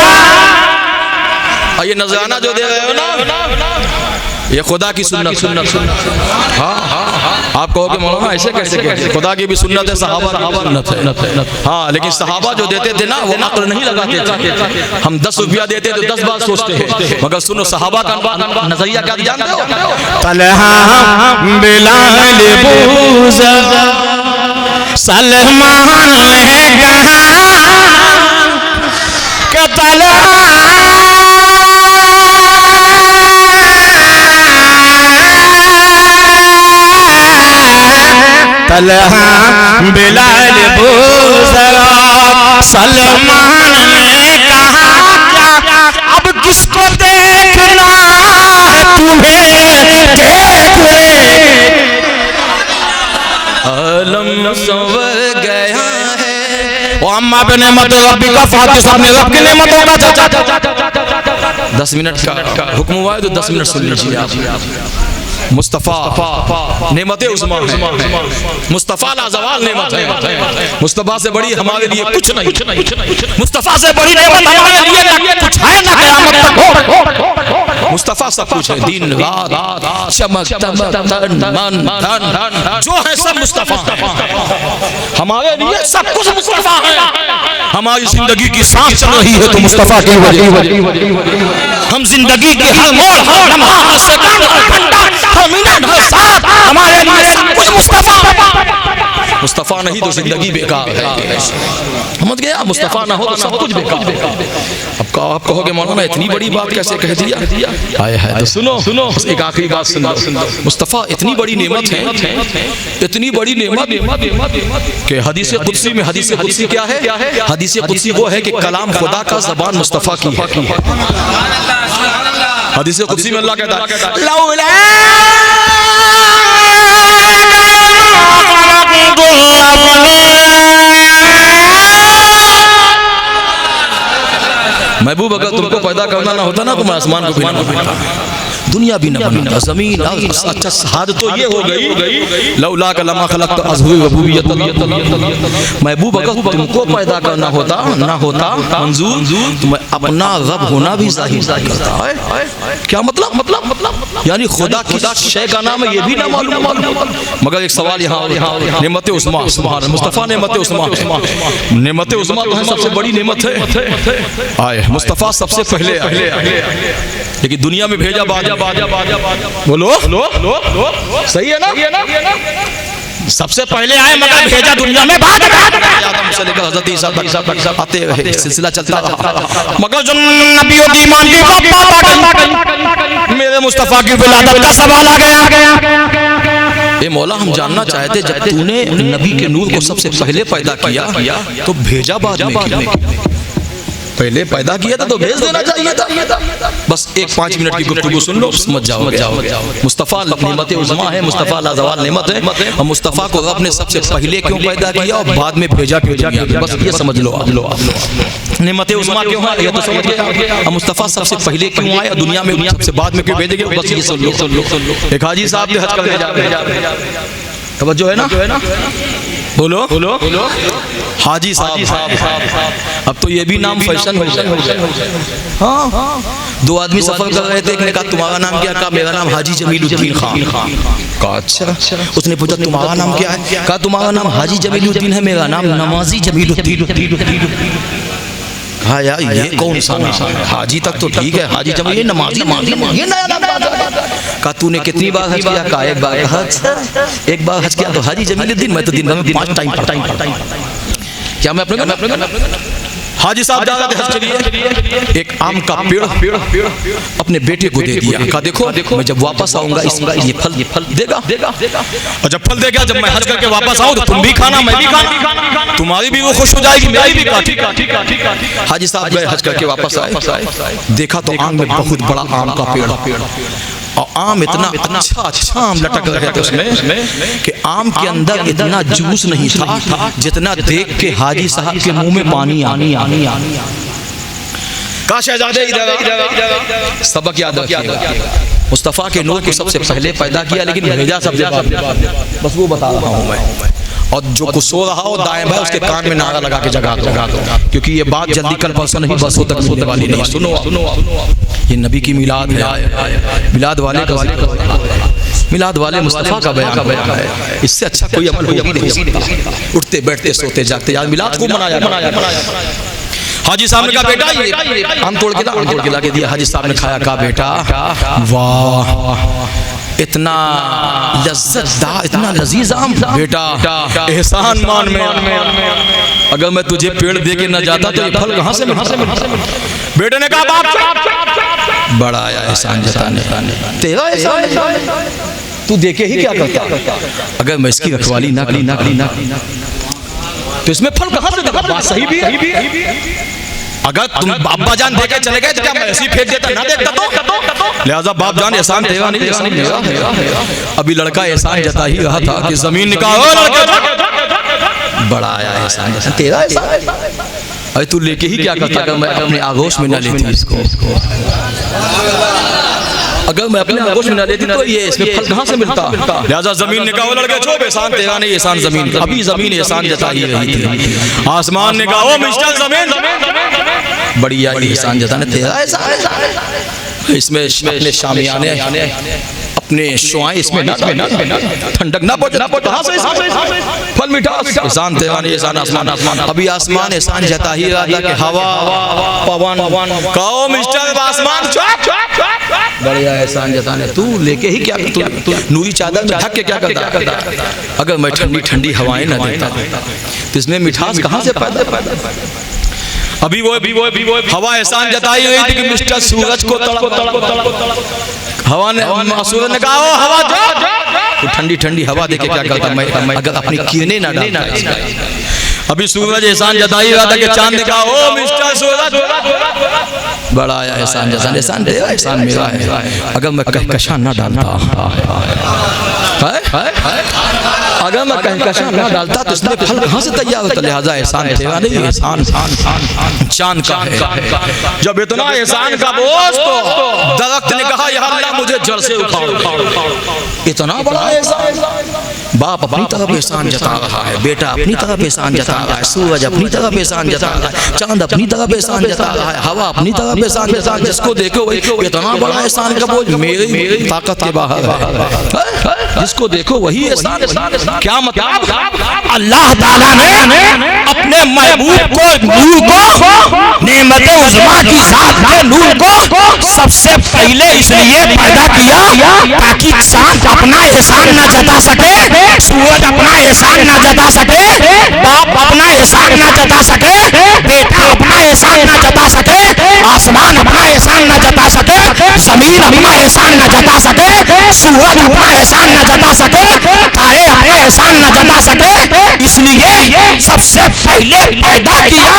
ये नजराना जो दे रहे हो ना, ये खुदा की सुन्नत। हाँ, आप कहोगे मौलाना ऐसे कैसे? खुदा की भी सुन्नत है, सहाबा की भी सुन्नत है। हाँ, लेकिन सहाबा जो देते थे ना वो अक्ल नहीं लगाते थे। हम 10 रुपया देते तो 10 बार सोचते हैं, मगर सुनो सहाबा का नजरिया क्या जानते हो? तलहा बिलाल बूज़र सलमान ने कहा कि तलहा बिलाल बूज़र सलमान ने कहा क्या अब किसको देखना तुम्हें देख ले, आलम संवर गया है। ओ अम्मा बनेमत रब्बिका फहद्दिस, अपने रब की नेमतों का चर्चा। 10 मिनट का हुक्म हुआ है तो 10 मिनट सुन लीजिए आप। मुस्तफ़ा नेमत उज़्मा है, मुस्तफ़ा लाजवाल नेमत है। मुस्तफ़ा से बड़ी हमारे लिए कुछ नहीं, मुस्तफ़ा से बड़ी नेमत हमारे लिए कुछ है ना क़यामत तक। मुस्तफ़ा सब कुछ है, दिन रात चमक दमक तन मन धन जो है सब मुस्तफ़ा हमारे लिए, सब कुछ मुस्तफ़ा है। हमारी जिंदगी की सांस चल रही है तो मुस्तफ़ा की वजह। हम जिंदगी के हर मोड़ हर लम्हा हर सेकंड हर घंटा हर मिनट हर साथ हमारे लिए सब कुछ मुस्तफ़ा। मुस्तफ़ा नहीं तो जिंदगी बेकार है, समझ गया? मुस्तफ़ा ना हो तो सब कुछ बेकार। अब आप कहोगे मौलाना इतनी बड़ी बात कैसे कह दिया? आए है तो सुनो एक आखिरी बात सुनो। मुस्तफ़ा इतनी बड़ी नेमत है, इतनी बड़ी नेमत कि हदीस कुदसी में, हदीस कुदसी क्या है? हदीस कुदसी वो है कि कलाम खुदा का ज़बान मुस्तफ़ा की है। हदीस कुदसी में अल्लाह कहता है लौला महबूब अगर तुमको पैदा करना ना होता ना तुम आसमान को भी ना बनाता, दुनिया भी ना बनाता, जमीन। अच्छा साद तो ये हो गई लौला का लमा खलक़्त अज़हु रबूबियत। महबूब अगर तुमको पैदा करना होता ना होता मंजूर, तुम्हें अपना रब होना भी ज़ाहिर करता है। क्या मतलब यानी खुदा किस शय का नाम है ये भी ना मालूम। मगर एक सवाल यहाँ नेमत उज़्मा, सुभान मुस्तफ़ा नेमत उज़्मा, नेमत उज़्मा तो है सबसे बड़ी नेमत है। आए मुस्तफ़ा सबसे पहले आए, लेकिन दुनिया में भेजा बाद बोलो सही है ना? सबसे पहले आए मगर भेजा दुनिया में बाद आदम से लेकर हजरत ईसा तक आते रहे, सिलसिला चलता रहा। मगर जो नबियों की ईमान थी वो पापा मेरे मुस्तफा की विलादत का सवाल आ गया। ए मौला, हम जानना चाहते जब तूने नबी के नूर को सबसे पहले पैदा किया तो भेजा बाद में क्यों? पहले पैदा किया था तो भेज देना चाहिए था। बस एक 5 मिनट की गुफ्तगू सुन लो, समझ जाओ। मुस्तफ़ा नेमत उज़्मा है, मुस्तफ़ा लाज़वाल नेमत है। और मुस्तफ़ा को रब ने सबसे पहले क्यों पैदा किया और बाद में भेजा क्यों? बस ये समझ लो। नेमत उज़्मा क्यों है ये तो समझ गए। और मुस्तफ़ा सबसे पहले क्यों आए और दुनिया में सबसे बाद में क्यों भेजे गए? बस ये सुन लो। एक हाजी साहब के हज करने जा रहे हैं, तवज्जो है ना? बोलो हाजी साहब। अब तो ये भी नाम फैशन हो गया। हाँ, 2 आदमी सफर कर रहे थे, एक ने कहा तुम्हारा नाम क्या? कहा मेरा नाम हाजी जमीलुद्दीन खान। कहा अच्छा। उसने पूछा तुम्हारा नाम क्या है? कहा तुम्हारा नाम हाजी जमीलुद्दीन है, मेरा नाम नमाजी जमीलुद्दीन। कहा यार ये कौन सा नाम है? हाजी तक तो ठीक है, हाजी जमील, नमाजी ये नया नाम। कहा तूने कितनी बार हज किया? कहा एक बार। एक बार हज किया तो हाजी जमीलुद्दीन? मैं तो दिन भर में 5 टाइम पढ़ता। क्या मैं अपने हाजी साहब जा रहे थे हज के लिए, एक आम का पेड़ अपने बेटे को दे दिया। कहा देखो मैं जब वापस आऊंगा इसका ये फल देगा। और जब फल देगा, जब मैं हज करके वापस आऊं तो तुम भी खाना, मैं भी खाना, तुम्हारी भी वो खुश हो जाएगी, मेरी भी। ठीक। हाजी साहब गए हज करके वापस आए, देखा तो आम में बहुत बड़ा आम का पेड़, और आम इतना अच्छा आम लटक रहे थे उसमें कि आम के अंदर इतना जूस नहीं था जितना देख के हाजी साहब के मुंह में पानी आनी। कहा शहजादे इधर सबक याद रखिएगा, मुस्तफ़ा के नूर को सबसे पहले पैदा किया लेकिन भेजा सबसे बाद। बस वो बता रहा हूँ मैं। और जो कुछ सो रहा हो दाएं बाएं उसके कान में नारा लगा के जगा दो, क्योंकि ये बात जल्दी कल परसों नहीं बरसों तक मिलने वाली नहीं। सुनो, ये नबी की मिलाद है, मिलाद वाले मुस्तफ़ा का बयान है। इससे अच्छा कोई अमल हो ही नहीं सकता। उठते बैठते सोते जागते यार मिलाद को मनाया। हाजी साहब ने कहा बेटा ये आम तोड़ के ला के दिया। हाजी साहब ने खाया, कहा बेटा वाह इतना लज्जतदार, इतना लजीज आम। बेटा एहसान मान में, अगर मैं तुझे पेड़ दे के न जाता तो ये फल कहाँ से मिलता? बेटे ने कहा बाप बड़ा आया एहसान जताने, तेरा एहसान तू देखे ही क्या करता? अगर मैं इसकी रखवाली ना करी तो इसमें फल कहाँ से? बात सही भी है। अगर तुम अब्बा जान देके चले गए तो क्या मैं ऐसी फेंक देता? ना देखता तो। लिहाजा बाप जान एहसान देगा नहीं, एहसान देगा। अभी लड़का एहसान जता ही रहा था कि जमीन निकालो, बड़ा आया एहसान जता, तेरा एहसान। अरे तू लेके ही क्या करता? अगर मैं अपने आगोश में न लेती इसको, अगर मैं अपने आगोश में न लेती तो ये इसमें फल कहाँ से मिलता? लिहाजा जमीन ने कहा लड़के चुप, एहसान तेरा नहीं, एहसान जमीन। अभी जमीन एहसान जता ही रही थी। आसमान ने कहा मिस्टर जमीन बढ़िया एहसान जताने, तेरा एहसान। इसमें अपने शामियाने अपने शुआएं इसमें ठंडक ना पहुंचे, फल मीठा एहसान तेरा नहीं, एहसान आसमान। अभी आसमान एहसान जता ही रहा था कि हवा पवन कहो मिस्टर आसमान बढ़िया एहसान जताने। तू लेके ही क्या तू नूरी चादर में ढक के क्या करता? अगर मैं ठंडी ठंडी हवाएं न देता तो इसमें मिठास कहाँ से पैदा? अभी वो हवा एहसान जताई हुई थी कि मिस्टर सूरज को हवा ने, सूरज ने कहा ओ हवा जो ठंडी ठंडी हवा देके क्या करता? मैं अगर अपनी किरणें ना डालता। अभी सूरज एहसान जताई रहा था कि चांद ने कहा ओ मिस्टर सूरज बड़ा आया एहसान जताने, एहसान तेरा, एहसान मेरा है। अगर मैं कहकशां ना डालता, अगर मैं कहकशां ना डालता तो इसमें फल कहाँ से तैयार होता? लिहाजा एहसान तेरा नहीं, एहसान चांद का है। जब इतना एहसान का बोझ तो दरख्त ने कहा या अल्लाह मुझे जड़ से उखाड़। इतना बड़ा एहसान। बाप अपनी तरफ एहसान जता रहा है, बेटा अपनी तरफ एहसान जता रहा है, सूरज अपनी तरफ एहसान जता रहा है, चांद अपनी तरफ एहसान जता रहा है, हवा अपनी तरफ एहसान जता रहा है। जिसको देखो वही इतना बड़ा एहसान का बोझ मेरी ताकत के बाहर है। जिसको देखो वही एहसान। क्या मतलब? अल्लाह ताला ने अपने महबूब को नूर को नेमत उज़्मा की ज़ात के नूर को सबसे पहले इसलिए पैदा किया ताकि चांद अपना एहसान न जता सके, सूरज अपना एहसान न जता सके, बाप अपना एहसान न जता सके, बेटा अपना एहसान न जता सके, आसमान अपना एहसान न जता सके, जमीन अपना एहसान न जता सके, सूरज अपना एहसान न जता सके, तारे अपना एहसान न जता सके, इसलिए सबसे पहले पैदा किया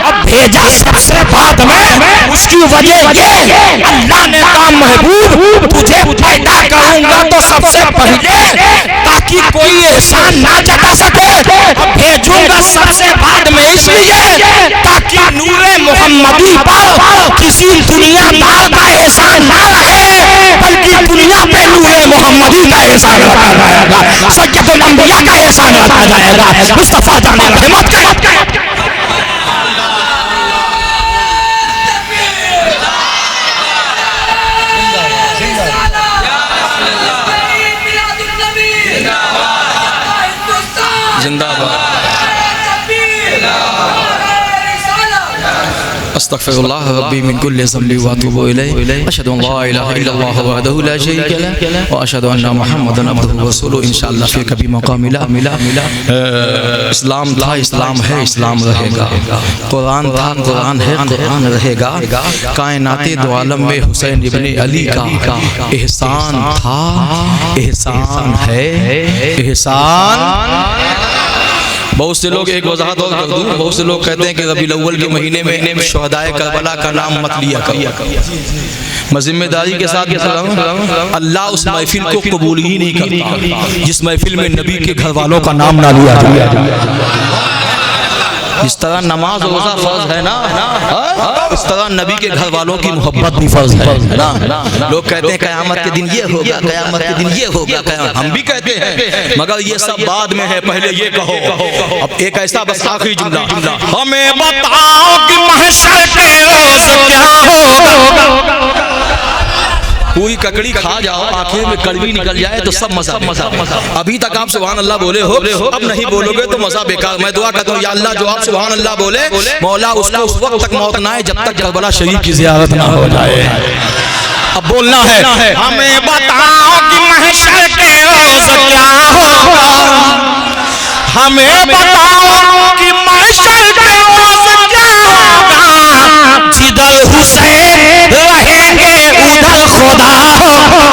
और भेजा सबसे बाद में। उसकी वजह ये अल्लाह ने कहा महबूब तुझे पैदा करूंगा तो सबसे पहले ताकि कोई एहसान ना जता सके, और भेजूंगा सबसे बाद में इसलिए ताकि नूरे मुहम्मदी पर किसी दुनियादार का एहसान ना रहे, बल्कि दुनिया पे नूरे मुहम्मदी का एहसान रखा जाएगा, सैयदुल अंबिया का एहसान रखा जाएगा। मुस्तफा जाने रहमत का जिंदाबाद। अस्तगफिरुल्लाह रब्बी मिन कुल्लि ज़ंबि व अतूबु इलैहि अशहदु अन ला इलाहा इल्लल्लाह वहदहु ला शरीका लहु व अशहदु अन्ना मुहम्मदन अब्दुहु व रसूलुहु। इंशाअल्लाह फिर कभी मौका मिला इस्लाम था, इस्लाम है, इस्लाम रहेगा। कुरान था, कुरान है, कुरान रहेगा। कायनाते दो आलम में हुसैन इब्ने अली का एहसान था, एहसान है, एहसान। बहुत से लोग एक वजाहत और कर दूं, बहुत से लोग कहते हैं कि रबीउल अव्वल के महीने में शुहदाए करबला का नाम मत लिया करो। मैं जिम्मेदारी के साथ अल्लाह उस महफिल को कबूल ही नहीं करता जिस महफिल में नबी के घर वालों का नाम ना लिया जाए। इस तरह नमाज रोजा फर्ज है ना, इस तरह नबी के घर वालों की मोहब्बत भी फर्ज है ना। लोग कहते हैं कयामत के दिन ये होगा, कयामत के दिन ये होगा, हम भी कहते हैं, मगर ये सब बाद में है, पहले ये कहो। अब एक ऐसा बस आखिरी जुमला, हमें बताओ कि महशर के रोज क्या होगा। पूरी ककड़ी खा जाओ, आंखें में कड़वी निकल जाए तो सब मजा। अभी तक आप सुभान अल्लाह बोले हो, अब नहीं बोलोगे तो मजा बेकार। मैं दुआ करता हूँ या अल्लाह जो आप सुभान अल्लाह बोले मौला उसको उस वक्त तक मौत ना आए जब तक करबला शरीफ की ज़ियारत ना हो जाए। अब बोलना है, हमें बताओ कि महशर के रोज क्या होगा। हमें बताओ कि महशर के रोज क्या होगा। जिधर हुसैन रहेंगे उधर खुदा होगा।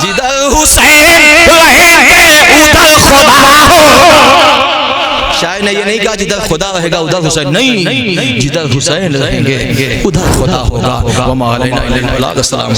जिधर हुसैन रहेंगे उधर खुदा होगा। शायद ने ये नहीं कहा जिधर खुदा रहेगा उधर हुसैन, नहीं, जिधर हुसैन रहेंगे उधर खुदा होगा। वमा अलैना इल्ला अल बलाग। अस्सलाम।